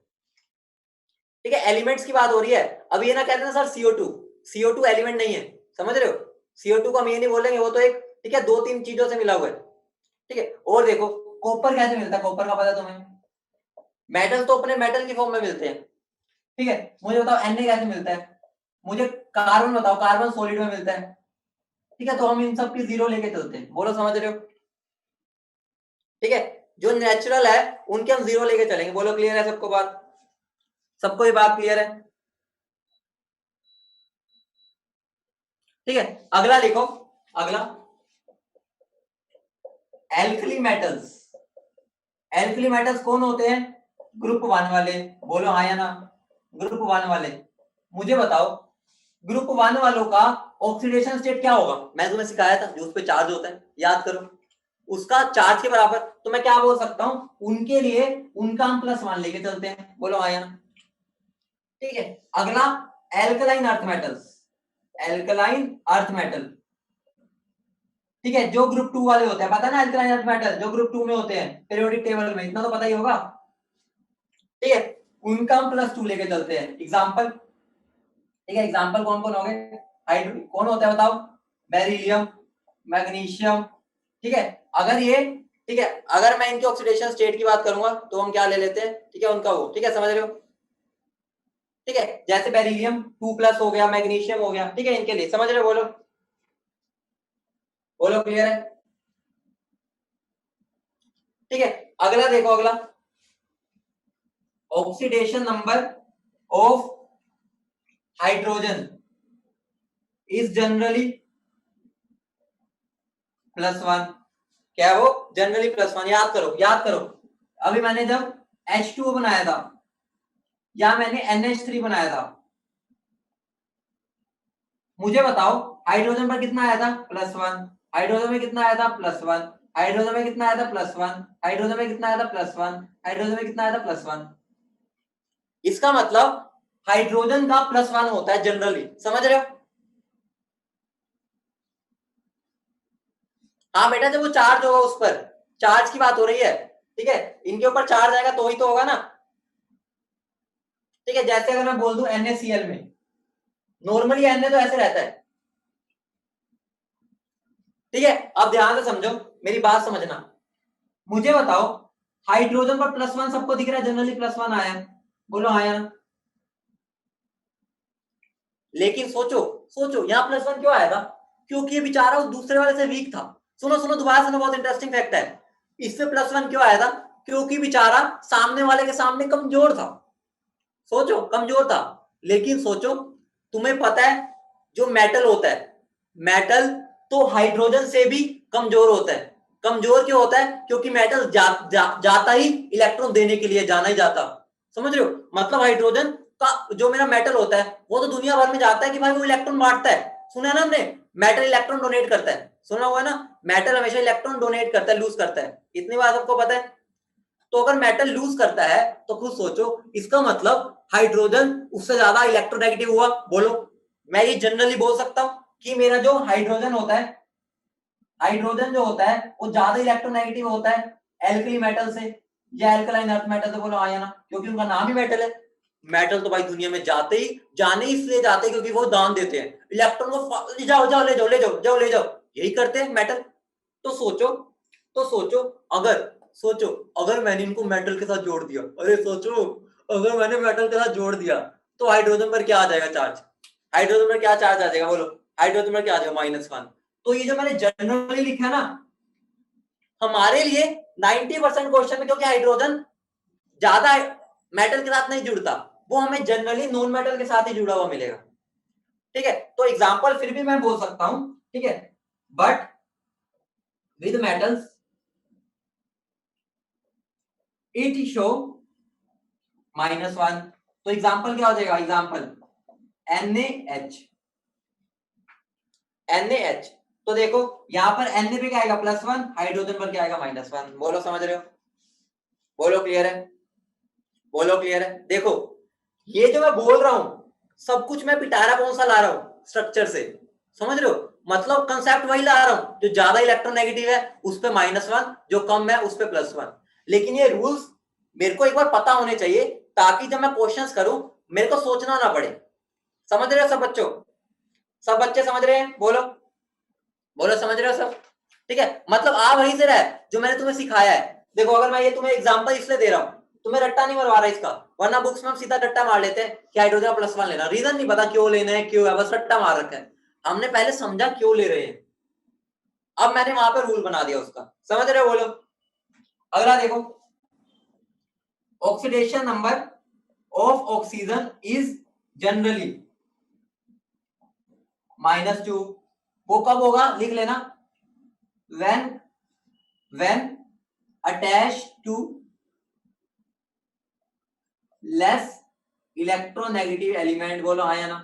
ठीक है, एलिमेंट्स की बात हो रही है। अब ये ना कहते हैं सर CO2, CO2 एलिमेंट नहीं है, समझ रहे हो? CO2 को हम ये नहीं बोलेंगे, वो तो एक, ठीक है, दो तीन चीजों से मिला हुआ है। ठीक है, और देखो कॉपर कैसे मिलता है, कॉपर का पता तुम्हें? मेटल तो अपने मेटल की फॉर्म में मिलते हैं। ठीक है, मुझे बताओ Na कैसे मिलता है, मुझे कार्बन बताओ, कार्बन सॉलिड में मिलता है। ठीक है, तो हम इन सब की जीरो लेके चलते हैं। बोलो, समझ रहे हो? ठीक है, जो नेचुरल है उनके हम जीरो लेके चलेंगे। बोलो, क्लियर है सबको बात? सबको ये बात क्लियर है? ठीक है, अगला लिखो, अगला एल्कली मेटल्स। एल्कली मेटल्स कौन होते हैं? ग्रुप वन वाले। बोलो हाँ या ना, ग्रुप वन वाले। मुझे बताओ, ग्रुप वन वालों का ऑक्सीडेशन स्टेट क्या होगा? मैं तुम्हें सिखाया था, जो उस पर चार्ज होता है, याद करो, उसका चार्ज के बराबर। तो मैं क्या बोल सकता हूं, उनके लिए उनका हम प्लस वन लेके चलते हैं। बोलो हाँ या ना। ठीक है, अगला alkaline earth metals, alkaline earth metal. ठीक है, जो ग्रुप टू वाले होते हैं, पता है ना, एल्कलाइन अर्थ मेटल जो ग्रुप टू में होते हैं पीरियोडिक टेबल में, इतना तो पता ही होगा। ठीक है, उनका हम प्लस टू लेके चलते हैं। एग्जाम्पल, ठीक है, एग्जाम्पल कौन कौन हो गए, हाइड्रो कौन होता है बताओ, बेरिलियम, मैग्नीशियम। ठीक है, अगर ये, ठीक है, अगर मैं इनके ऑक्सीडेशन स्टेट की बात करूंगा तो हम क्या ले लेते हैं, ठीक है, उनका वो, ठीक है, समझ रहे हो? ठीक है, जैसे बेरिलियम 2+ हो गया, मैग्नीशियम हो गया, ठीक है, इनके लिए समझ रहे हो? बोलो, बोलो, क्लियर है? ठीक है, अगला देखो, अगला oxidation number of hydrogen is generally +1। क्या है वो? जनरली +1। याद करो, याद करो, अभी मैंने जब H2O बनाया था या मैंने NH3 बनाया था, मुझे बताओ हाइड्रोजन पर कितना आया था, +1, हाइड्रोजन में कितना आया था, +1, हाइड्रोजन में कितना आया था, +1, हाइड्रोजन में कितना आया था, +1, हाइड्रोजन में कितना आया था, +1। इसका मतलब हाइड्रोजन का +1 होता है जनरली, समझ रहे हो? हाँ बेटा, जब वो चार्ज होगा, उस पर चार्ज की बात हो रही है। ठीक है, इनके ऊपर चार्ज आएगा तो ही तो होगा ना। ठीक है, जैसे अगर मैं बोल दूं NaCl में, नॉर्मली Na तो ऐसे रहता है। ठीक है, अब ध्यान से समझो, मेरी बात समझना। मुझे बताओ, हाइड्रोजन पर +1 सबको दिख रहा है, जनरली +1 आया है। बोलो आया। लेकिन सोचो, सोचो यहाँ +1 क्यों आया था? क्योंकि ये बेचारा उस दूसरे वाले से वीक था। सुनो सुनो, दोबारा सुनो, बहुत इंटरेस्टिंग फैक्ट है। इससे +1 क्यों आया था? क्योंकि बेचारा सामने वाले के सामने कमजोर था। सोचो, कमजोर था। लेकिन सोचो, तुम्हें पता है जो मेटल होता है, मेटल तो हाइड्रोजन से भी कमजोर होता है। कमजोर क्यों होता है? क्योंकि मेटल जाता ही इलेक्ट्रॉन देने के लिए, जाना ही जाता। समझ रहे हो? मतलब हाइड्रोजन का जो मेरा मेटल होता है वो तो दुनिया भर में जाता है कि भाई वो इलेक्ट्रॉन बांटता है, सुना है ना हमने, मेटल इलेक्ट्रॉन डोनेट करता है, सुना हुआ है ना, मेटल हमेशा इलेक्ट्रॉन डोनेट करता है, लूज करता है, इतनी बात आपको पता है। तो अगर मेटल लूज करता है तो खुद सोचो, इसका मतलब हाइड्रोजन उससे ज्यादा इलेक्ट्रोनेगेटिव हुआ। बोलो, मैं ये जनरली बोल सकता हूं कि मेरा जो हाइड्रोजन होता है, हाइड्रोजन जो होता है वो ज्यादा इलेक्ट्रोनेगेटिव होता है एल्कली मेटल से या एल्कलाइन अर्थ मेटल से। बोलो हाँ या ना, क्योंकि उनका नाम ही मेटल है। मेटल तो भाई दुनिया में जाते ही जाने इसलिए जाते हैं क्योंकि वो दान देते हैं इलेक्ट्रॉन को, ले जाओ जाओ ले जाओ ले जाओ जाओ ले जाओ, यही करते हैं मेटल। तो सोचो, तो सोचो अगर, सोचो अगर मैंने इनको मेटल के साथ जोड़ दिया, अरे सोचो अगर मैंने मेटल के साथ जोड़ दिया तो हाइड्रोजन पर क्या आ जाएगा चार्ज, हाइड्रोजन पर क्या चार्ज आ जाएगा, बोलो हाइड्रोजन पर क्या आ जाएगा, -1। तो ये जो मैंने जनरली लिखा है ना, हमारे लिए 90% क्वेश्चन में, क्योंकि हाइड्रोजन ज्यादा मेटल के साथ नहीं जुड़ता, वो हमें जनरली नॉन मेटल के साथ ही जुड़ा हुआ मिलेगा। ठीक है, तो एग्जांपल फिर भी मैं बोल सकता हूं, ठीक है, but with metals it show -1। तो एग्जांपल क्या हो जाएगा, एग्जांपल NaH, NaH। तो देखो यहां पर Na पे क्या आएगा +1, हाइड्रोजन पर क्या आएगा -1। बोलो समझ रहे हो, बोलो क्लियर है, बोलो क्लियर है। देखो ये जो मैं बोल रहा हूं सब कुछ मैं पिटारा कौन सा ला रहा हूं, स्ट्रक्चर से, समझ रहे हो, मतलब कंसेप्ट वही ला रहा हूं, जो ज्यादा इलेक्ट्रोनेगेटिव है उस पे -1, जो कम है उस पे +1। लेकिन ये रूल्स मेरे को एक बार पता होने चाहिए ताकि जब मैं क्वेश्चंस करूं मेरे को सोचना ना पड़े। समझ रहे हो सब बच्चों, सब बच्चे समझ रहे हैं, बोलो बोलो समझ रहे हो सब। ठीक है, मतलब आ वहीं से रहा है जो मैंने तुम्हें सिखाया है। देखो अगर मैं ये तुम्हें एग्जांपल इसलिए दे रहा हूं, तुम्हें रट्टा नहीं मरवा रहा इसका, वरना बुक्स में हम सीधा रट्टा मार लेते हैं कि हाइड्रोजन +1 लेना, रीजन नहीं पता क्यों लेना है, क्यों है, बस रट्टा मार रखा है। हमने पहले समझा क्यों ले रहे हैं, अब मैंने वहां पर रूल बना दिया उसका, समझ रहे हो, बोलो। अगला देखो, oxidation number of oxygen is generally -2। वो कब होगा लिख लेना, when attached to less electronegative element. बोलो हाँ या ना,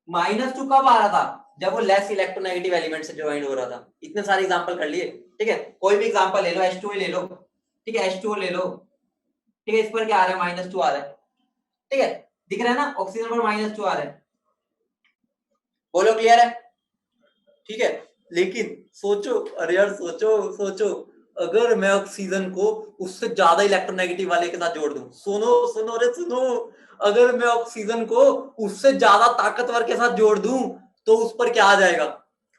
-2 कब आ रहा था, जब वो लेस इलेक्ट्रोनेगेटिव एलिमेंट से ज्वाइन हो रहा था। इतने सारे एग्जांपल कर लिए, ठीक है, कोई भी एग्जांपल ले लो, H2 ले लो, ठीक है, H2 ले लो, ठीक है, इस पर क्या आ रहा है -2 आ रहा है, ठीक है, दिख रहा है ना, ऑक्सीजन पर -2 आ रहा है। बोलो क्लियर है, ठीक है। लेकिन सोचो, अरे यार सोचो सोचो, अगर मैं ऑक्सीजन को उससे ज्यादा इलेक्ट्रोनेगेटिव वाले के साथ जोड़ दूं, सुनो सुनो रे सुनो, अगर मैं ऑक्सीजन को उससे ज्यादा ताकतवर के साथ जोड़ दूं तो उस पर क्या आ जाएगा,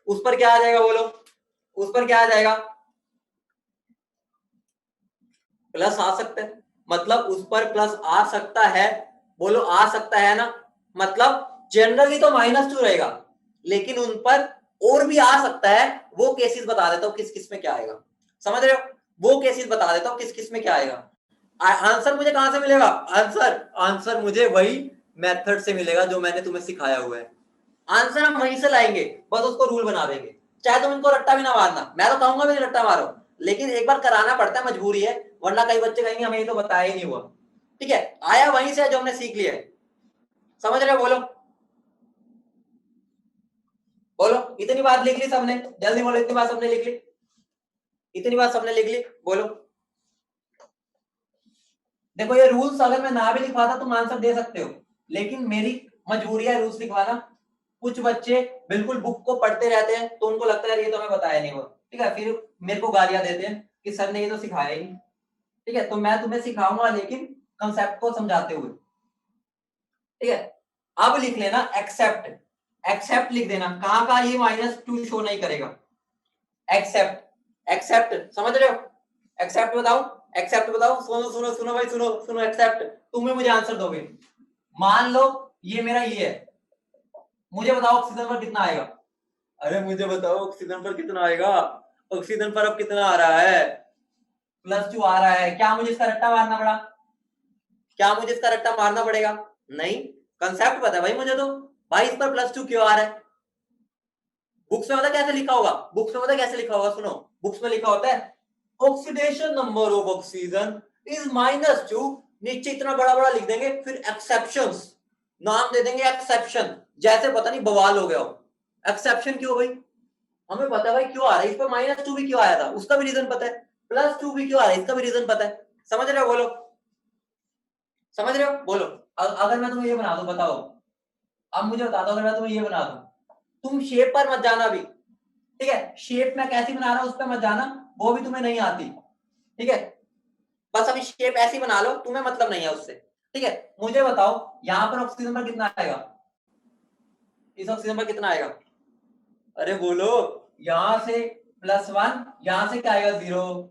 उस पर क्या आ जाएगा, बोलो उस पर क्या आ जाएगा, प्लस आ सकता है, मतलब उस पर प्लस आ सकता है, बोलो आ सकता है ना, मतलब जनरली तो -2 रहेगा, लेकिन उन पर और भी आ सकता है। वो केसेस बता देता हूं किस किस में क्या आएगा, समझ रहे हो, वो केसेस बता देता हूं किस किस में क्या आएगा। आंसर मुझे कहां से मिलेगा, आंसर आंसर मुझे वही मेथड से मिलेगा जो मैंने तुम्हें सिखाया हुआ है। आंसर हम वहीं से लाएंगे, बस उसको रूल बना देंगे, चाहे तुम इनको रट्टा भी ना मारना, मैं तो कहूंगा भी रट्टा मारो, लेकिन एक बार कराना पड़ता है, मजबूरी है, वरना कई बच्चे कहेंगे हमें ये तो बताया ही नहीं हुआ। ठीक है, आया वहीं से जो हमने सीख लिया है, समझ रहे हो, बोलो बोलो, इतनी बात लिख ली सबने, जल्दी बोलो, इतनी बात सबने लिख ली, इतनी बात सबने लिख ली, बोलो। देखो ये रूल्स अगर मैं ना भी लिखवाता तुम आंसर दे सकते हो, लेकिन मेरी मजबूरी है रूल्स लिखवाना। कुछ बच्चे बिल्कुल बुक को पढ़ते रहते हैं तो उनको लगता है ये तो हमें बताया नहीं हुआ, ठीक है, फिर मेरे को गालियां देते हैं कि सर ने ये तो सिखाया ही नहीं। ठीक है, तो मैं तुम्हें सिखाऊंगा लेकिन कंसेप्ट को समझाते हुए, ठीक है। अब लिख लेना एक्सेप्ट, एक्सेप्ट लिख देना, कहां का ये -2 शो नहीं करेगा, एक्सेप्ट, एक्सेप्ट समझ रहे हो, एक्सेप्ट बताओ, एक्सेप्ट बताओ, सुनो सुनो सुनो भाई, सुनो सुनो, एक्सेप्ट, तुम्हें मुझे आंसर दोगे। मान लो ये मेरा ये है, मुझे बताओ ऑक्सीजन पर कितना आएगा, अरे मुझे बताओ ऑक्सीजन पर कितना आएगा, ऑक्सीजन पर अब कितना आ रहा है, +2 आ रहा है, क्या मुझे इसका रट्टा मारना पड़ा, क्या मुझे इसका रट्टा मारना पड़ेगा, नहीं, कंसेप्ट पता है भाई मुझे, तो भाई इस पर +2 क्यों आ रहा है, बुक्स में पता कैसे लिखा होगा, बुक्स में पता कैसे लिखा होगा, सुनो, बुक्स में लिखा होता है oxidation number of oxygen is -2 नीचे इतना बड़ा बड़ा लिख देंगे, फिर एक्सेप्शंस नाम दे देंगे एक्सेप्शन, जैसे पता नहीं बवाल हो गया हो। एक्सेप्शन क्यों भाई, हमें पता है भाई क्यों आ रहा है, इस पर -2 भी क्यों आया था उसका भी रीजन पता है, +2 भी क्यों आ रहा है इसका भी रीजन पता है। समझ रहे हो, बोलो समझ रहे हो, बोलो। अगर मैं तुम्हें ये बना दूं, बताओ, अब मुझे बता दो, अगर मैं तुम्हें ये बना दूं, तुम शेप पर मत जाना अभी, ठीक है, शेप में कैसी बना रहा हूं उस पर मत जाना, वो भी तुम्हें नहीं आती, ठीक है, बस अभी शेप ऐसी बना लो, तुम्हें मतलब नहीं है उससे, ठीक है। मुझे बताओ यहां पर ऑक्सीजन पर कितना आएगा, इस ऑक्सीजन पर कितना आएगा, अरे बोलो, यहां से +1, यहां से क्या आएगा 0,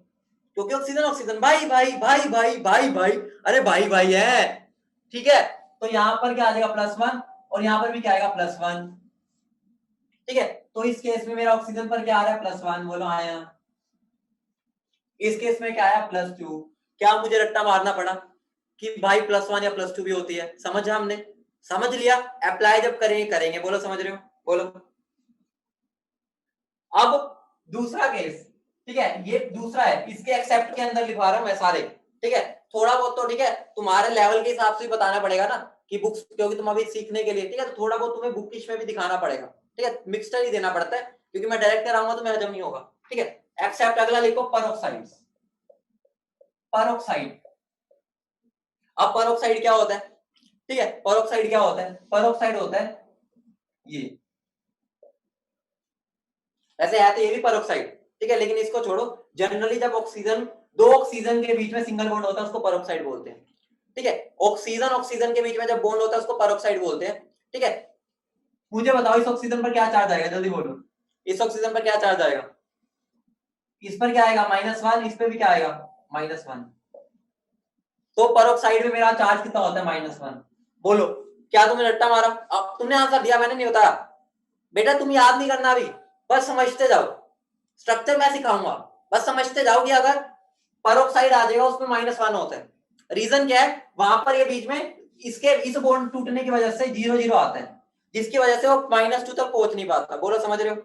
क्योंकि ऑक्सीजन ऑक्सीजन, भाई भाई भाई भाई भाई भाई, अरे भाई भाई है, ठीक है। तो यहां पर क्या आ जाएगा +1, और यहां पर भी क्या आएगा +1, ठीक है। तो इस केस में मेरा ऑक्सीजन पर क्या आ रहा है +1, बोलो आया। इस केस में क्या आया +2, क्या मुझे रट्टा मारना पड़ा कि भाई +1 या +2 भी होती है, समझा हमने, समझ लिया, अप्लाई जब करेंगे करेंगे, बोलो समझ रहे हो, बोलो। अब दूसरा केस, ठीक है, ये दूसरा है, इसके एक्सेप्ट के अंदर लिखवा रहा हूं मैं सारे, ठीक है, थोड़ा बहुत तो ठीक है तुम्हारे लेवल के हिसाब से भी बताना पड़ेगा ना, कि बुक्स, क्योंकि तुम अभी सीखने के लिए, ठीक है, तो थोड़ा बहुत तुम्हें बुकिश में भी दिखाना पड़ेगा, ठीक है, मिक्सचर ही देना पड़ता है, क्योंकि मैं डायरेक्ट कराऊंगा तो मैं हजम नहीं होगा, ठीक है। एक्सेप्ट अगला लिखो परोक्साइड्स, परोक्साइड। अब परोक्साइड क्या होता है, ठीक है, परोक्साइड क्या होता है, परोक्साइड होता है ये, वैसे है तो ये भी परोक्साइड, ठीक है, लेकिन इसको छोड़ो, जनरली जब ऑक्सीजन, दो ऑक्सीजन के बीच में सिंगल बॉन्ड होता है उसको परोक्साइड बोलते हैं, ठीक है, ऑक्सीजन ऑक्सीजन के बीच में जब बॉन्ड होता है उसको परोक्साइड बोलते हैं, ठीक है। मुझे बताओ इस ऑक्सीजन पर क्या चार्ज आएगा, जल्दी बोलो, इस ऑक्सीजन पर क्या चार्ज आएगा, इस पर क्या आएगा -1, इस पे भी क्या आएगा -1, तो परोक्साइड में मेरा चार्ज कितना होता है -1, बोलो, क्या तुमने रट्टा मारा, अब तुमने आंसर दिया मैंने नहीं बताया, बेटा तुम याद नहीं करना अभी, बस समझते जाओ, स्ट्रक्चर मैं सिखाऊंगा, बस समझते जाओ कि अगर परोक्साइड आ जाएगा उसमें -1 होता है, रीजन क्या है, वहां पर ये बीच में इसके इस बॉन्ड टूटने की वजह से 0 0 आता है, जिसकी वजह से वो -2 तक पहुंच नहीं पाता, बोलो समझ रहे हो।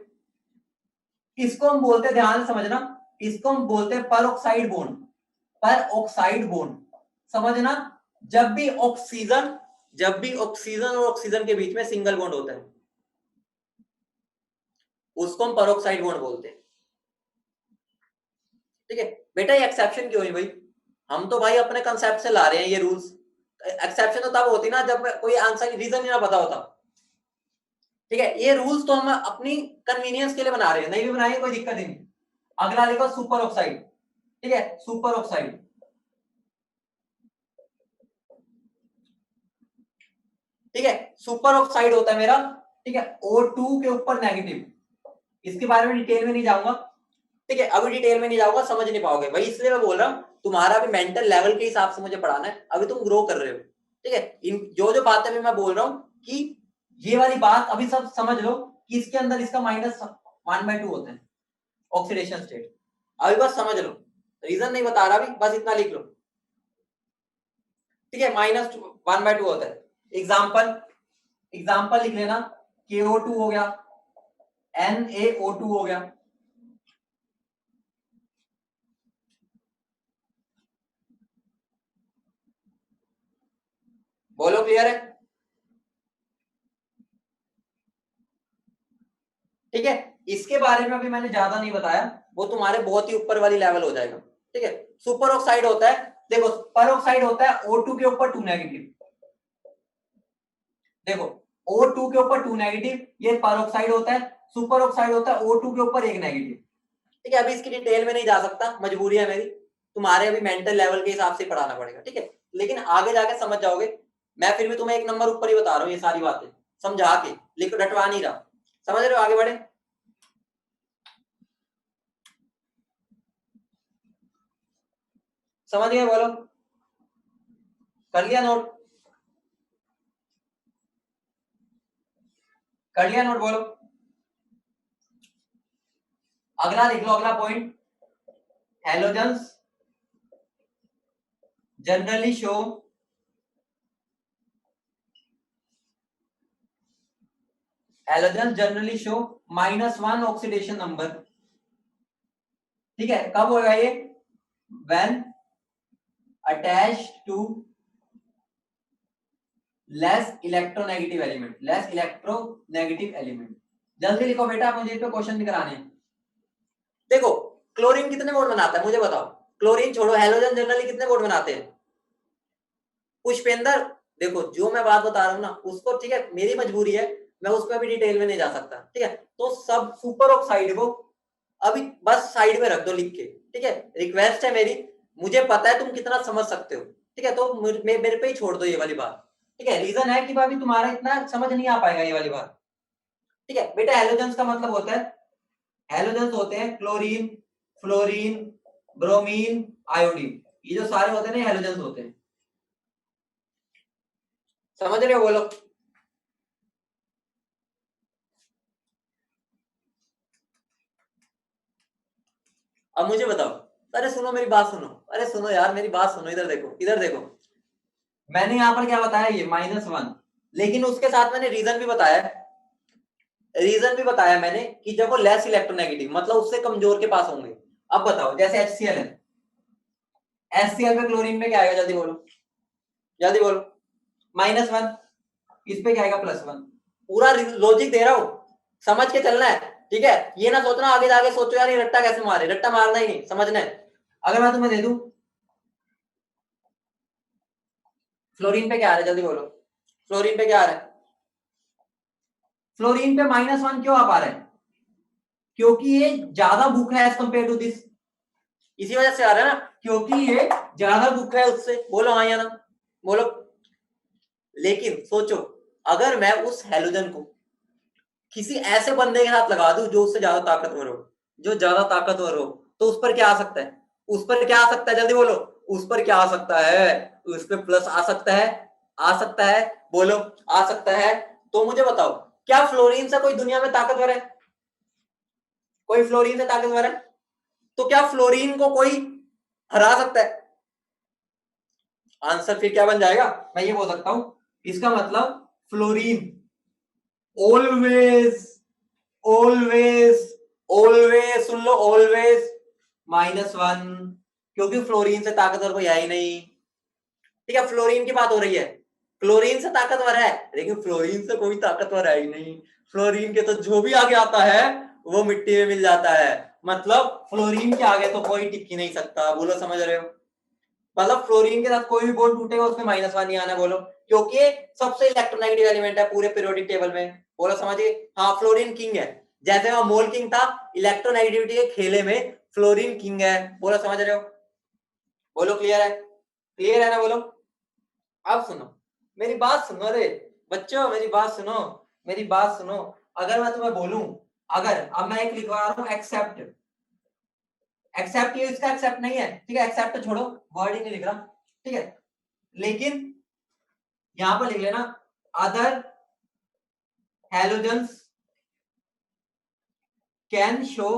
इसको हम बोलते हैं, ध्यान से समझना, इसको हम बोलते हैं परोक्साइड बॉन्ड, पर ऑक्साइड बॉन्ड, समझना, जब भी ऑक्सीजन और ऑक्सीजन के बीच में सिंगल बॉन्ड होता है उसको हम परोक्साइड बॉन्ड बोलते हैं, ठीक है। बेटा ये एक्सेप्शन क्यों है भाई, हम तो भाई अपने कंसेप्ट से ला रहे हैं ये रूल्स, एक्सेप्शन तो तब होती ना जब कोई आंसर रीजन ही ना पता होता, ठीक है, ये रूल्स तो हम अपनी कन्वीनियंस के लिए बना रहे हैं, नहीं भी बनाएंगे कोई दिक्कत ही नहीं। अगला लिखो सुपर ऑक्साइड, ठीक है, सुपर ऑक्साइड, ठीक है, सुपर ऑक्साइड होता है मेरा, ठीक है, O2 के ऊपर नेगेटिव, इसके बारे में डिटेल में नहीं जाऊंगा, ठीक है, अभी डिटेल में नहीं जाऊंगा, समझ नहीं पाओगे भाई, इसलिए मैं बोल रहा हूँ तुम्हारा भी मेंटल लेवल के हिसाब से मुझे पढ़ाना है, अभी तुम ग्रो कर रहे हो, ठीक है, इन जो जो बातें भी मैं बोल रहा हूँ कि ये वाली बात अभी सब समझ लो कि इसके अंदर इसका -1/2 होता है ऑक्सीडेशन स्टेट, अभी बस समझ लो, रीजन नहीं बता रहा अभी, बस इतना लिख लो, ठीक है, -1/2 होता है। एग्जाम्पल, एग्जाम्पल लिख लेना, KO2 हो गया, NaO2 हो गया, बोलो क्लियर है, ठीक है। इसके बारे में अभी मैंने ज्यादा नहीं बताया, वो तुम्हारे बहुत ही ऊपर वाली लेवल हो जाएगा, ठीक है। सुपर ऑक्साइड होता है, देखो पर ऑक्साइड होता है O2 के ऊपर 2 नेगेटिव, देखो O2 के ऊपर 2 नेगेटिव, ये पर ऑक्साइड होता है, सुपर ऑक्साइड होता है O2 के ऊपर 1 नेगेटिव, ठीक है। अभी इसकी डिटेल में नहीं जा सकता, मजबूरी है मेरी, तुम्हारे अभी मेंटल लेवल के हिसाब से पढ़ाना पड़ेगा, ठीक है, लेकिन आगे जाके समझ जाओगे, मैं फिर भी तुम्हें 1 नंबर ऊपर ही बता रहा हूँ ये सारी बातें, समझा के, लिख रटवा नहीं रहा, समझ रहे हो, आगे बढ़े, समझ गए, बोलो, कर लिया नोट, कर लिया नोट, बोलो। अगला लिख लो, अगला point, halogens generally show -1 oxidation number, ठीक है, कब होगा ये, when attached to less electronegative element, less electronegative element. जल्दी लिखो बेटा, मुझे इस पे क्वेश्चन भी कराने हैं। देखो क्लोरीन कितने बोर्ड बनाता है मुझे बताओ, क्लोरीन छोड़ो, हेलोजन जनरली कितने बोर्ड बनाते हैं? पुष्पेंद्र देखो जो मैं बात बता रहा हूँ ना उसको, ठीक है, मेरी मजबूरी है, मैं उस पर भी डिटेल में नहीं जा सकता, ठीक है, तो सब सुपर ऑक्साइड को अभी बस साइड में रख दो लिख के, ठीक है, रिक्वेस्ट है मेरी, मुझे पता है तुम कितना समझ सकते हो, ठीक है, तो मेरे पे ही छोड़ दो ये वाली बात, ठीक है, रीजन है कि भाभी तुम्हारा इतना समझ नहीं आ पाएगा ये वाली बात, ठीक है बेटा। हेलोजेंस का मतलब होता है, हेलोजेंस होते हैं क्लोरीन, फ्लोरीन, ब्रोमीन, आयोडीन, ये जो सारे होते हैं ना हेलोजेंस होते हैं, समझ रहे हो बोलो? अब मुझे बताओ, अरे सुनो मेरी बात सुनो, अरे सुनो यार मेरी बात सुनो, इधर देखो, इधर देखो, मैंने यहां पर क्या बताया, ये -1, लेकिन उसके साथ मैंने रीजन भी बताया, रीजन भी बताया मैंने कि जब वो लेस इलेक्ट्रोनेगेटिव मतलब उससे कमजोर के पास होंगे। अब बताओ जैसे HCl है, HCl में क्लोरीन में क्या आएगा, जल्दी बोलो, जल्दी बोलो, -1, इस पे क्या आएगा, +1, पूरा लॉजिक दे रहा हूं, समझ के चलना है, ठीक है, ये ना सोचना आगे जाके सोचो यार ये रट्टा कैसे मारे, रट्टा मारना ही नहीं, समझना है। अगर मैं तुम्हें दे दूं फ्लोरीन पे क्या आ रहा है, जल्दी बोलो, फ्लोरीन पे क्या आ रहा है, फ्लोरीन पे -1 क्यों आ पा रहा है, क्योंकि ये ज्यादा भूखा है एज कंपेयर टू दिस, इसी वजह से आ रहा है ना, क्योंकि ये ज्यादा भूखा है उससे, बोलो हाँ या ना, बोलो। लेकिन सोचो अगर मैं उस हेलोजन को किसी ऐसे बंदे के साथ लगा दूं जो उससे ज्यादा ताकतवर हो, जो ज्यादा ताकतवर हो, तो उस पर क्या आ सकता है, उस पर क्या आ सकता है, जल्दी बोलो, उस पर क्या आ सकता है, उस पर प्लस आ सकता है, आ सकता है, बोलो, आ सकता है। तो मुझे बताओ क्या फ्लोरीन से कोई दुनिया में ताकतवर है, कोई फ्लोरीन से ताकतवर है, तो क्या फ्लोरीन को कोई हरा सकता है? आंसर फिर क्या बन जाएगा, मैं ये बोल सकता हूं, इसका मतलब फ्लोरीन ऑलवेज, ऑलवेज, ऑलवेज सुन लो, ऑलवेज -1, क्योंकि फ्लोरीन से ताकतवर कोई है ही नहीं, ठीक है, फ्लोरीन की बात हो रही है, क्लोरीन से ताकतवर है लेकिन फ्लोरीन से कोई ताकतवर है ही नहीं, फ्लोरीन के तो जो भी आगे आता है वो मिट्टी में मिल जाता है, मतलब फ्लोरीन के आगे तो कोई टिक ही नहीं सकता, बोलो समझ रहे हो, मतलब फ्लोरीन के साथ कोई भी बॉन्ड टूटेगा उसमें -1 ही आना, बोलो, क्योंकि सबसे इलेक्ट्रोनेगेटिव एलिमेंट है पूरे पीरियोडिक टेबल में, बोलो समझिए, हाँ फ्लोरीन किंग है, जैसे वहां मोल किंग था इलेक्ट्रोनेगेटिविटी के खेले में, फ्लोरीन किंग है, बोलो समझ रहे हो, बोलो क्लियर है, क्लियर है ना, बोलो। अब सुनो मेरी बात सुनो, अरे बच्चों मेरी बात सुनो, मेरी बात सुनो, अगर मैं तुम्हें बोलूं, अगर अब मैं एक लिखवा रहा हूं एक्सेप्ट, एक्सेप्ट ये इसका एक्सेप्ट नहीं है, ठीक है, एक्सेप्ट छोड़ो, वर्ड ही नहीं लिख रहा, ठीक है, लेकिन यहां पर लिख लेना other halogens can show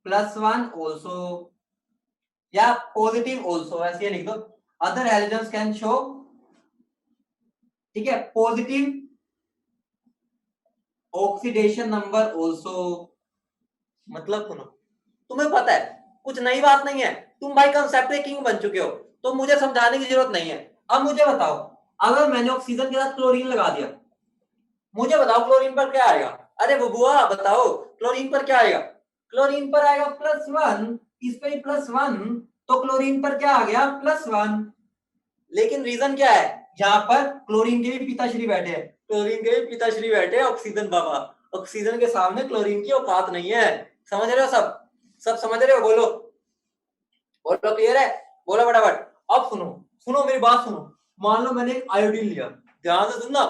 +1 also, या पॉजिटिव ऑल्सो, ऐसे लिख दो, अदर हेलोजेंस कैन शो, ठीक है, पॉजिटिव ऑक्सीडेशन नंबर ऑल्सो, मतलब सुनो, तुम्हें पता है कुछ नई बात नहीं है, तुम भाई कंसेप्ट के किंग बन चुके हो, तो मुझे समझाने की जरूरत नहीं है। अब मुझे बताओ अगर मैंने ऑक्सीजन के साथ क्लोरीन लगा दिया, मुझे बताओ क्लोरीन पर क्या आएगा, अरे बुआ बताओ क्लोरीन पर क्या आएगा, क्लोरीन पर आएगा +1, इस पे +1, तो क्लोरीन पर क्या आ गया, +1, लेकिन रीजन क्या है, यहाँ पर क्लोरीन के भी पिताश्री बैठे हैं, क्लोरीन के भी पिताश्री बैठे हैं, ऑक्सीजन बाबा, ऑक्सीजन के सामने क्लोरीन की औकात नहीं है, समझ रहे हो सब, सब समझ रहे हो, बोलो, बोलो क्लियर है, बोलो फटाफट। अब सुनो, सुनो मेरी बात सुनो, मान लो मैंने एक आयोडीन लिया, ध्यान से सुनना,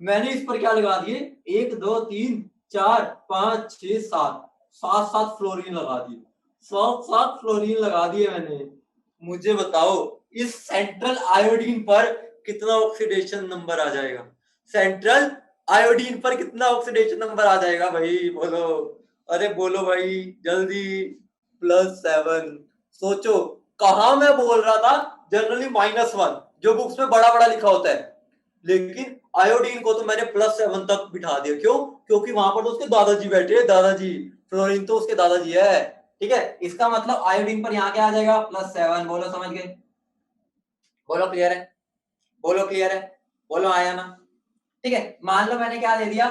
मैंने इस पर क्या लगा दिए, 1 2 3 4 5 6 7, 7 फ्लोरीन लगा दिए, 7 फ्लोरीन लगा दिए मैंने, मुझे बताओ इस सेंट्रल आयोडीन पर कितना ऑक्सीडेशन नंबर आ जाएगा, सेंट्रल आयोडीन पर कितना ऑक्सीडेशन नंबर आ जाएगा भाई, बोलो, अरे बोलो भाई जल्दी, +7, सोचो, कहा मैं बोल रहा था जनरली -1 जो बुक्स में बड़ा बड़ा लिखा होता है, लेकिन आयोडीन को तो मैंने +7 तक बिठा दिया, क्यों, क्योंकि वहां पर तो उसके दादाजी बैठे, दादाजी, फ्लोरीन तो उसके दादाजी है, ठीक है, इसका मतलब आयोडीन पर यहाँ क्या आ जाएगा, +7, बोलो समझ गए, बोलो क्लियर है, बोलो क्लियर है, बोलो आया ना। ठीक है, मान लो मैंने क्या दे दिया,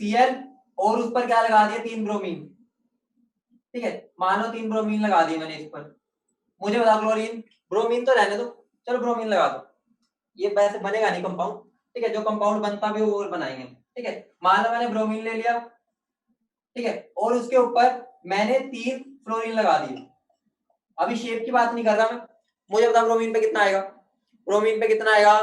Cl और उस पर क्या लगा दिया, 3 ब्रोमीन। ठीक है, मान लो 3 ब्रोमीन लगा दिए मैंने इस पर। मुझे बता क्लोरीन, ब्रोमीन तो रहने दो, चलो ब्रोमीन लगा दो, ये वैसे बनेगा नहीं कंपाउंड। ठीक है, जो कंपाउंड बनता भी वो बनाएंगे। ठीक है, मान लो मैंने ब्रोमीन ले लिया। ठीक है, और उसके ऊपर मैंने 3 फ्लोरीन लगा दिए। अभी शेप की बात नहीं कर रहा मैं, मुझे बता ब्रोमीन पे कितना आएगा, ब्रोमीन पे कितना आएगा,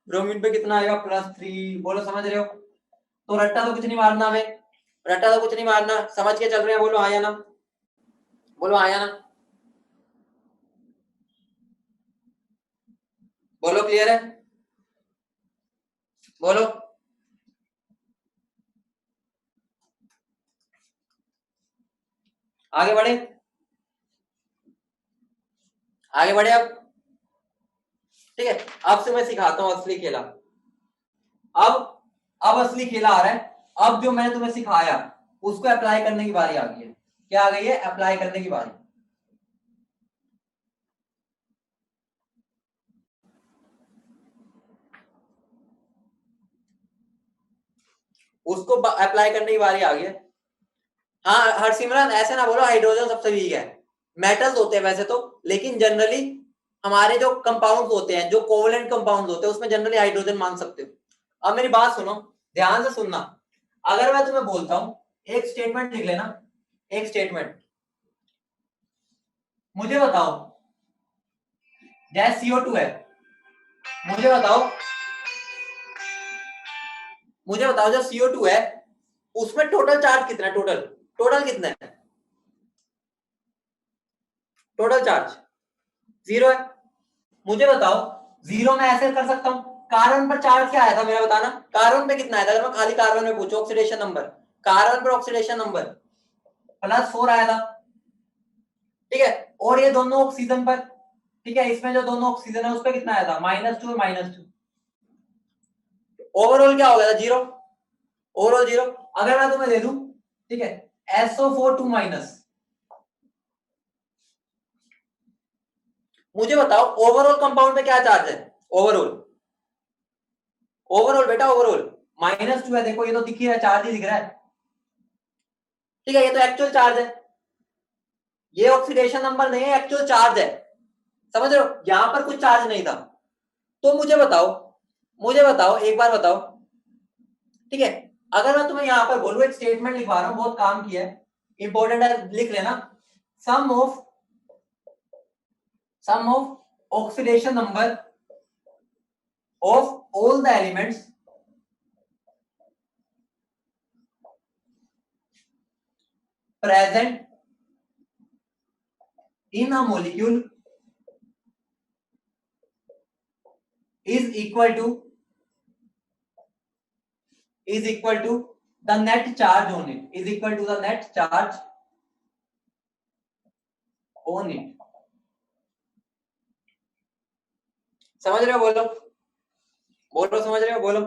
ब्रोमीन पे कितना आएगा, +3। बोलो समझ रहे हो, तो रट्टा तो कुछ नहीं मारना हमें, रट्टा तो कुछ नहीं मारना, समझ के चल रहे हैं। बोलो आया ना, बोलो आया ना, बोलो क्लियर है, बोलो। आगे बढ़े, आगे बढ़े अब। ठीक है, अब से मैं सिखाता हूँ असली खेला। अब अब असली खेला आ रहा है। अब जो मैंने तुम्हें सिखाया उसको अप्लाई करने की बारी आ गई है। क्या आ गई है, अप्लाई करने की बारी। उसको अप्लाई करने की बारी आ गई है। हाँ हरसिमरन, ऐसे ना बोलो हाइड्रोजन सबसे वीक है, मेटल्स होते हैं वैसे तो, लेकिन जनरली हमारे जो कंपाउंड्स होते हैं, जो कोवलेंट कंपाउंड्स होते हैं, उसमें जनरली हाइड्रोजन मान सकते हो। अब मेरी बात सुनो, ध्यान से सुनना। अगर मैं तुम्हें बोलता हूं, एक स्टेटमेंट लिख लेना, एक स्टेटमेंट, मुझे बताओ गैस CO2 है, मुझे बताओ, मुझे बताओ जो CO2 है उसमें टोटल चार्ज कितना है, टोटल टोटल कितना है, टोटल चार्ज 0 है। मुझे बताओ, 0 में ऐसे कर सकता हूं, कार्बन पर चार्ज क्या आया था मेरा बताना, कार्बन पे कितना आया था, अगर मैं खाली कार्बन में पूछूं ऑक्सीडेशन नंबर, कार्बन पर ऑक्सीडेशन नंबर +4 आया था। ठीक है, और ये दोनों ऑक्सीजन पर, ठीक है, इसमें जो दोनों ऑक्सीजन है उस पर कितना आया था, -2 और -2। ओवरऑल क्या हो गया था, 0, ओवरऑल 0। अगर मैं तुम्हें दे दूं, ठीक है, SO4 2-, मुझे बताओ ओवरऑल कंपाउंड में क्या चार्ज है, ओवरऑल, ओवरऑल बेटा ओवरऑल -2 है, देखो ये तो दिख ही रहा है, चार्ज ही दिख रहा है। ठीक है, ये तो एक्चुअल चार्ज है, ये ऑक्सीडेशन नंबर नहीं है, एक्चुअल चार्ज है, समझ रहे हो, यहां पर कुछ चार्ज नहीं था। तो मुझे बताओ एक बार बताओ, ठीक है, अगर मैं तुम्हें यहां पर बोलूं, एक स्टेटमेंट लिखवा रहा हूं, बहुत काम किया है, इंपॉर्टेंट है, लिख लेना, sum of oxidation number of all the elements present in a molecule is equal to the net charge on it, is equal to the net charge on it। समझ रहे हो, बोलो बोलो, समझ रहे हो, बोलो।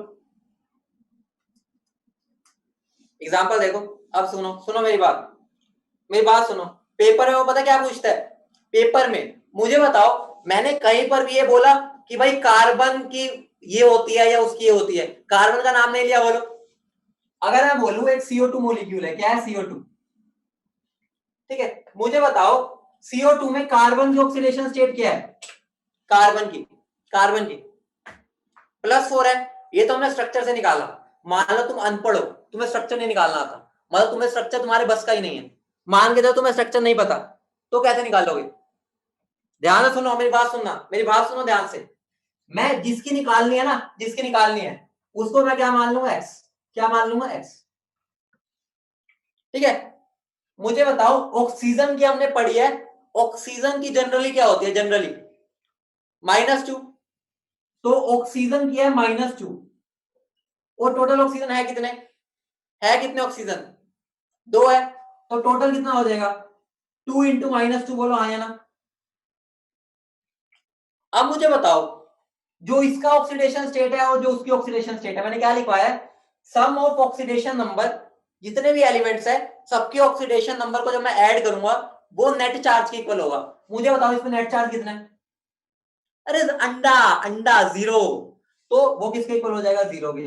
एग्जांपल देखो, अब सुनो सुनो मेरी बात, मेरी बात सुनो। पेपर में वो पता क्या पूछता है, पेपर में मुझे बताओ, मैंने कहीं पर भी ये बोला कि भाई कार्बन की ये होती है या उसकी ये होती है, कार्बन का नाम नहीं लिया, बोलो। अगर मैं बोलूं एक CO2 मोलिक्यूल है, क्या है CO2, ठीक है, मुझे बताओ CO2 में कार्बन की ऑक्सीडेशन स्टेट क्या है, कार्बन की +4 है, ये तो हमने स्ट्रक्चर से निकाला। मान लो तुम अनपढ़ हो, तुम्हें स्ट्रक्चर नहीं निकालना आता, मतलब तुम्हें स्ट्रक्चर तुम्हारे बस का ही नहीं है, मान के दो तुम्हें स्ट्रक्चर नहीं पता, तो कैसे निकालोगे। ध्यान से सुनो, मेरी बात सुनना, मेरी बात सुनो ध्यान से। मैं जिसकी निकालनी है ना, जिसकी निकालनी है उसको मैं क्या मान लूंगा, एक्स, क्या मान लूंगा, एक्स। ठीक है, मुझे बताओ ऑक्सीजन की हमने पढ़ी है, ऑक्सीजन की जनरली क्या होती है, जनरली -2, तो ऑक्सीजन की है -2, और टोटल ऑक्सीजन है कितने, है कितने ऑक्सीजन, 2 है, तो टोटल कितना हो जाएगा, 2 इंटू -2, बोलो हाँ या ना। अब मुझे बताओ, जो इसका ऑक्सीडेशन स्टेट है और जो उसकी ऑक्सीडेशन स्टेट है, मैंने क्या लिखवाया है, सम ऑफ ऑक्सीडेशन नंबर, जितने भी एलिमेंट्स है सबके ऑक्सीडेशन नंबर को जब मैं ऐड करूंगा वो नेट चार्ज के इक्वल होगा। मुझे बताओ इसमें नेट चार्ज कितना है, अरे अंडा, अंडा 0, तो वो किसके इक्वल हो जाएगा, 0 के।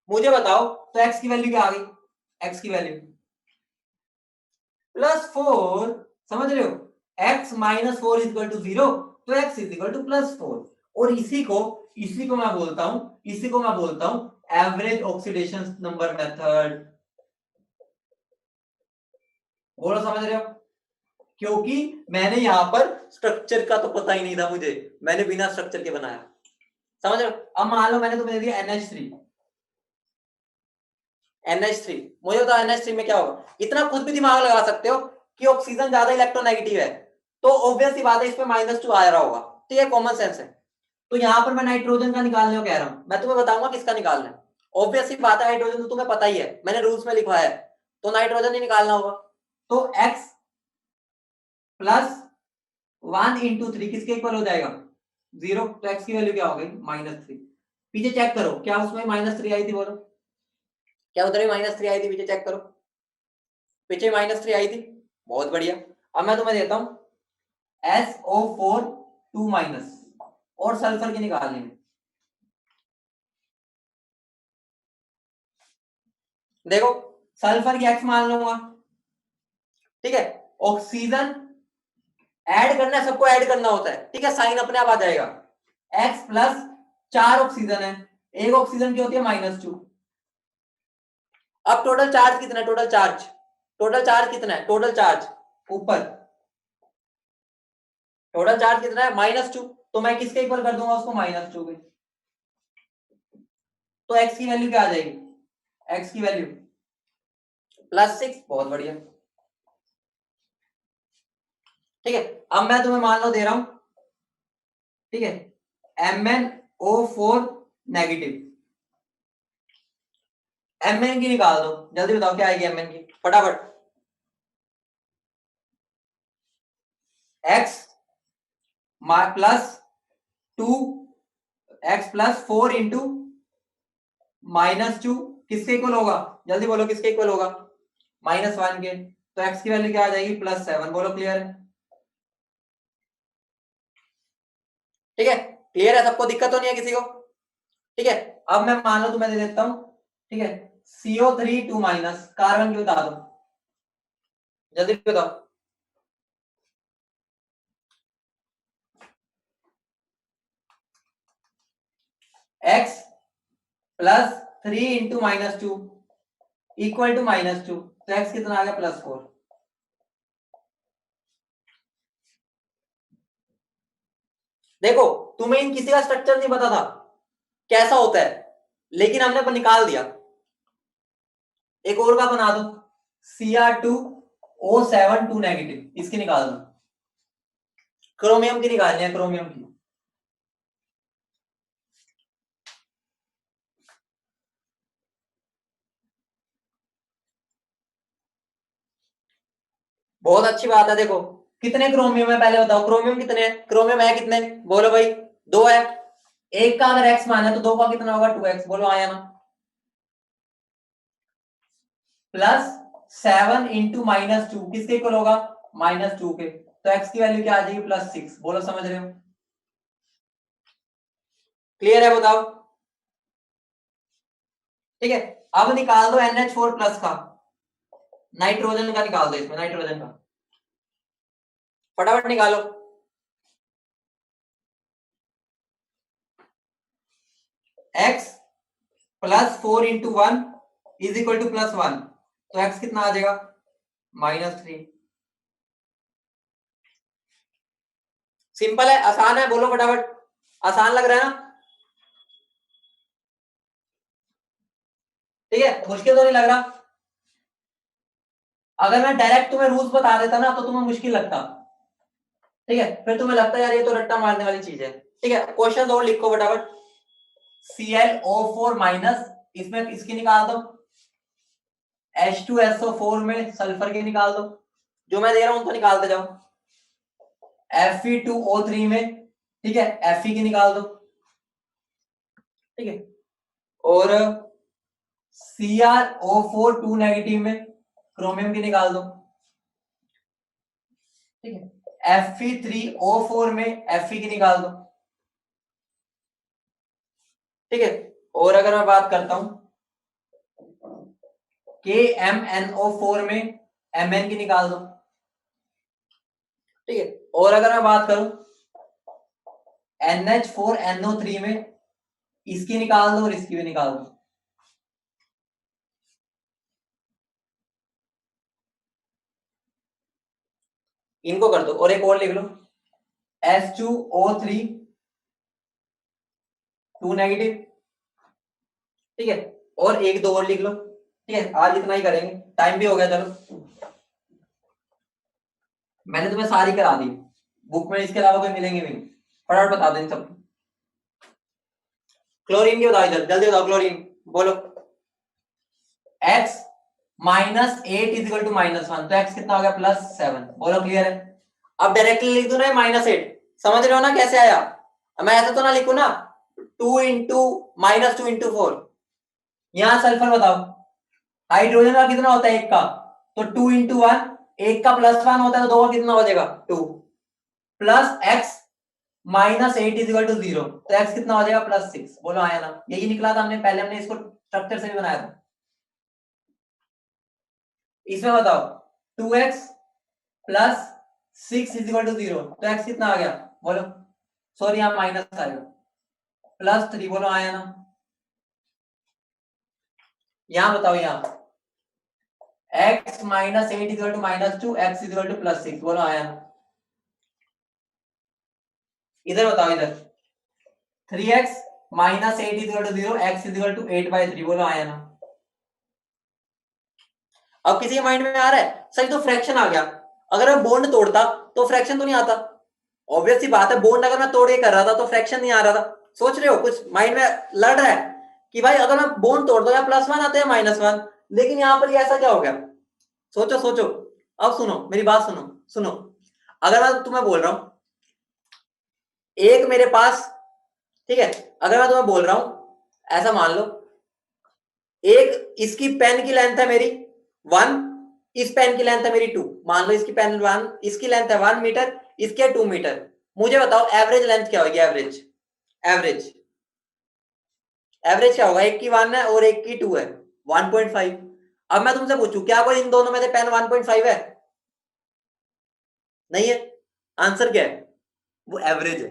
मुझे बताओ तो x की वैल्यू क्या आ गई, x की वैल्यू +4, समझ रहे हो, x - 4 इक्वल टू 0, तो x इक्वल टू +4। और इसी को मैं बोलता हूं एवरेज ऑक्सीडेशन नंबर मेथड। बोलो समझ रहे हो, क्योंकि मैंने यहां पर स्ट्रक्चर का तो पता ही नहीं था मुझे, मैंने बिना स्ट्रक्चर के बनाया, समझ रहे हो। अब मान लो मैंने तुम्हें दे दिया NH3, मुझे बताओ NH3 में क्या होगा। इतना खुद भी दिमाग लगा सकते हो कि ऑक्सीजन ज्यादा इलेक्ट्रोनेगेटिव है, तो ऑब्वियस सी बात है इसमें -2 आ रहा होगा, तो ये कॉमन सेंस है। तो यहां पर मैं नाइट्रोजन का निकालने को कह रहा हूं, मैं तुम्हें बताऊंगा किसका निकालना है। ऑब्वियस सी बात है, हाइड्रोजन तो तुम्हें पता ही है, मैंने रूल्स में लिखा है, तो नाइट्रोजन ही निकालना होगा। तो x +1 × 3 किसके इक्वल हो जाएगा, 0। तो x की वैल्यू क्या हो गई, -3। पीछे चेक करो क्या उसमें -3 आई थी, बोलो क्या उधर भी -3 आई थी, पीछे चेक करो, पीछे -3 आई थी, बहुत बढ़िया। अब मैं तुम्हें देता हूं SO4 2- और सल्फर की निकालनी है। देखो सल्फर की x मान लूंगा, ठीक है, ऑक्सीजन ऐड करना है, सबको ऐड करना होता है, ठीक है, साइन अपने आप आ जाएगा। x + 4 ऑक्सीजन है, एक ऑक्सीजन की होती है -2। अब टोटल चार्ज कितना है, टोटल चार्ज ऊपर टोटल चार्ज कितना है, -2, तो मैं किसके इक्वल कर दूंगा उसको, -2 के। तो x की वैल्यू क्या आ जाएगी, x की वैल्यू +6, बहुत बढ़िया, ठीक है। अब मैं तुम्हें मान लो दे रहा हूं, ठीक है, MnO4 नेगेटिव, Mn की निकाल दो, जल्दी बताओ क्या आएगी Mn की, फटाफट। x +2 x +4 इंटू -2 किसके इक्वल होगा, जल्दी बोलो किसके इक्वल होगा, -1 के। तो x की वैल्यू क्या आ जाएगी, +7। बोलो क्लियर है, ठीक है, क्लियर है सबको, दिक्कत तो नहीं है किसी को, ठीक है। अब मैं मान लो तुम्हें दे देता हूं, ठीक है, CO3 2- कार्बन की बता दो, जल्दी बताओ। x +3 इंटू -2 इक्वल टू -2, तो x कितना आ गया, +4। देखो तुम्हें इन किसी का स्ट्रक्चर नहीं पता था कैसा होता है, लेकिन हमने निकाल दिया। एक और का बना दो, Cr2O7 2 नेगेटिव, इसकी निकाल दो, क्रोमियम की निकालनी है, क्रोमियम की। बहुत अच्छी बात है, देखो कितने क्रोमियम है पहले बताओ, क्रोमियम कितने हैं, क्रोमियम है कितने, बोलो भाई, 2 है। एक का अगर x माना तो 2 का कितना होगा, 2x, बोलो आया ना। +7 इंटू -2 किसके इक्वल होगा, -2 के, तो x की वैल्यू क्या आ जाएगी, +6। बोलो समझ रहे हो, क्लियर है, बताओ, ठीक है। अब निकाल दो NH4+ का, नाइट्रोजन का निकाल दो, इसमें नाइट्रोजन का फटाफट निकालो। x +4 into 1 is equal to +1, तो x कितना आ जाएगा, -3। सिंपल है, आसान है, बोलो फटाफट, आसान लग रहा है ना, ठीक है, मुश्किल तो नहीं लग रहा। अगर मैं डायरेक्ट तुम्हें रूल्स बता देता ना तो तुम्हें मुश्किल लगता, ठीक है, फिर तुम्हें लगता है यार ये तो रट्टा मारने वाली चीज है, ठीक है। क्वेश्चन और लिखो फटाफट, ClO4- इसमें इसकी निकाल दो, H2SO4 में सल्फर की निकाल दो, जो मैं दे रहा हूं तो निकालते जाओ, Fe2O3 में, ठीक है, Fe की निकाल दो, ठीक है, और CrO4 2 नेगेटिव में क्रोमियम की निकाल दो, ठीक है, Fe3O4 में Fe की निकाल दो, ठीक है। और अगर मैं बात करता हूं KMnO4 में Mn की निकाल दो, ठीक है। और अगर मैं बात करूं NH4NO3 में इसकी निकाल दो और इसकी भी निकाल दो। इनको कर दो और एक और लिख लो H2O3 2 नेगेटिव, ठीक है। और एक दो और लिख लो, ठीक है। आज इतना ही करेंगे, टाइम भी हो गया। चलो मैंने तुम्हें सारी करा दी बुक में, इसके अलावा कोई मिलेंगे भी नहीं। फटाफट बता दें सब। क्लोरीन की बताओ, इधर जल्दी बताओ। क्लोरीन बोलो। x minus 8 is equal to -1, तो x कितना हो गया +7। बोलो क्लियर है। अब डायरेक्टली लिख दो ना -8, समझ रहे हो ना कैसे आया। मैं ऐसा तो ना लिखू ना 2 इंटू -2 इंटू 4। यहां सल्फर बताओ, हाइड्रोजन का कितना होता है एक का, तो 2 इंटू 1, एक का +1 होता है तो दो का कितना हो जाएगा 2, plus x -8 is equal to 0, तो x कितना हो जाएगा +6। बोलो आया ना, यही निकला था हमने पहले, हमने इसको स्ट्रक्चर से भी बनाया था। इसमें बताओ 2x plus 6 is equal to 0, तो x कितना आ गया बोलो, सॉरी यहाँ माइनस आएगा, +3। बोलो आया ना। यहां बताओ, यहाँ x -8 is equal to -2, x is equal to +6। बोलो आया ना। इधर बताओ, इधर 3x -8 is equal to 0, x is equal to 8/3। बोलो आया ना। अब किसी के माइंड में आ रहा है सही तो फ्रैक्शन आ गया, अगर मैं बॉन्ड तोड़ता तो फ्रैक्शन तो नहीं आता। ऑब्वियस सी बात है, बॉन्ड अगर मैं तोड़ के कर रहा था तो फ्रैक्शन नहीं आ रहा था। सोच रहे हो कुछ माइंड में लड़ रहा है कि भाई अगर मैं बॉन्ड तोड़ दो या +1 आता है -1, लेकिन यहां पर ये ऐसा क्या हो गया। सोचो सोचो। अब सुनो मेरी बात, सुनो सुनो। अगर मैं तुम्हें बोल रहा हूं एक मेरे पास, ठीक है, अगर मैं तुम्हें बोल रहा हूं ऐसा मान लो, एक इसकी पेन की लेंथ है मेरी 1, इस पेन की लेंथ है मेरी 2। मान लो इसकी पेन 1, इसकी लेंथ है 1 मीटर, इसकी है 2 मीटर। मुझे बताओ एवरेज लेंथ क्या होगी। एवरेज एवरेज एवरेज क्या होगा, एक की 1 है और एक की 2 है, 1.5। अब मैं तुमसे पूछूं क्या कोई इन दोनों में से पेन 1.5 है? नहीं है। आंसर क्या है, वो एवरेज है।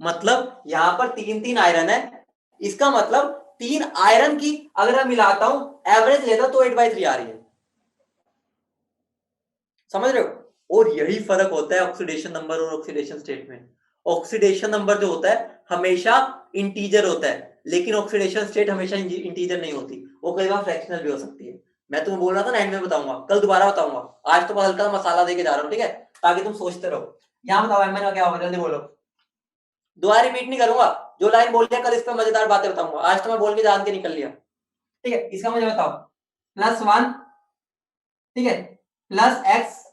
मतलब यहां पर 3 आयरन है, इसका मतलब 3 आयरन की अगर मैं मिलाता हूं एवरेज लेता तो 8/3 आ रही है। समझ रहे हो। और यही फर्क होता है ऑक्सीडेशन नंबर और ऑक्सीडेशन स्टेट में। ऑक्सीडेशन नंबर जो होता है हमेशा इंटीजर होता है, लेकिन ऑक्सीडेशन स्टेट हमेशा इंटीजर नहीं होती, वो कई बार फ्रैक्शनल भी हो सकती है। मैं तुम्हें बोल रहा था ना एंड में बताऊंगा, कल दोबारा बताऊंगा। आज तो बहुत हल्का मसाला देके जा रहा हूं, ठीक है, ताकि तुम सोचते रहो। यहां बताओ एमएन का क्या होगा, जल्दी बोलो। दोबारा रिपीट नहीं करूंगा, जो लाइन बोल दिया कल इस पर मजेदार बातें बताऊंगा, आज तो मैं बोल के जान के निकल लिया। ठीक है, इसका मुझे बताओ +1, ठीक है, plus x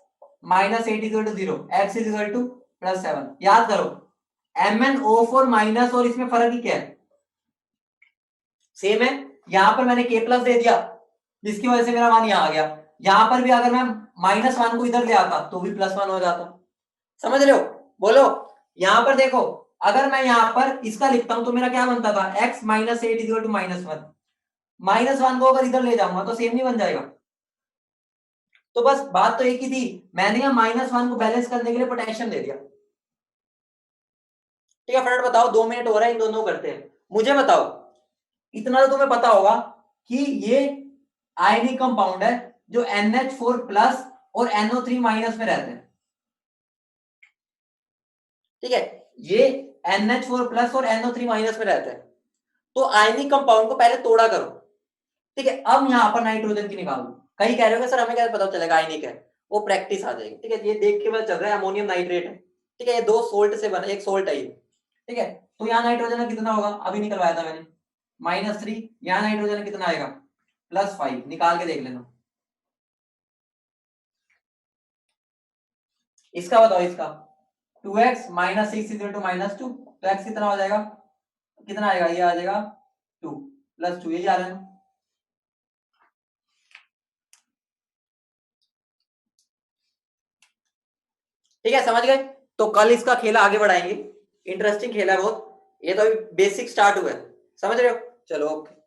-8 equal to 0, x is equal to +7। याद करो MnO4 माइनस और इसमें फर्क ही क्या है, सेम है। यहां पर मैंने K प्लस दे दिया जिसकी वजह से मेरा मान यहां आ गया। यहां पर भी अगर मैं -1 को इधर ले आता तो भी +1 हो जाता। समझ रहे हो। बोलो यहां पर देखो, अगर मैं यहां पर इसका लिखता हूं तो मेरा क्या बनता था, x -8 इक्वल टू -1। -1 को अगर इधर ले जाऊंगा तो सेम नहीं बन जाएगा। तो बस बात तो एक ही थी, मैंने यहाँ -1 को बैलेंस करने के लिए पोटेंशियम दे दिया। ठीक है, फटाफट बताओ, 2 मिनट हो रहा है, इन दोनों करते हैं। मुझे बताओ, इतना तो तुम्हें पता होगा कि ये आयनिक कंपाउंड है जो NH4 प्लस और NO3 माइनस में रहते हैं। ठीक है, ये NH4 प्लस और NO3 माइनस में रहते हैं। तो आयनिक कंपाउंड को पहले तोड़ा करो। ठीक है, अब यहां पर नाइट्रोजन की निकालो। कहीं कह रहे हो सर हमें क्या पता चलेगा आयनिक है, वो प्रैक्टिस आ जाएगी। ठीक है, ये देख के पता चल रहा है अमोनियम नाइट्रेट है। ठीक है, ये 2 सोल्ट से बना, एक सोल्ट है ये। ठीक है, तो यहाँ नाइट्रोजन का कितना होगा, अभी निकलवाया था मैंने, -3। यहाँ नाइट्रोजन कितना आएगा, +5। निकाल के देख लेना। इसका बताओ, इसका 2x -6 इक्वल टू -2, तो x कितना हो जाएगा, कितना आएगा, ये आ जाएगा 2 + 2, यही आ रहा है। ठीक है, समझ गए। तो कल इसका खेला आगे बढ़ाएंगे, इंटरेस्टिंग खेला है बहुत, ये तो अभी बेसिक स्टार्ट हुआ है। समझ रहे हो? चलो ओके।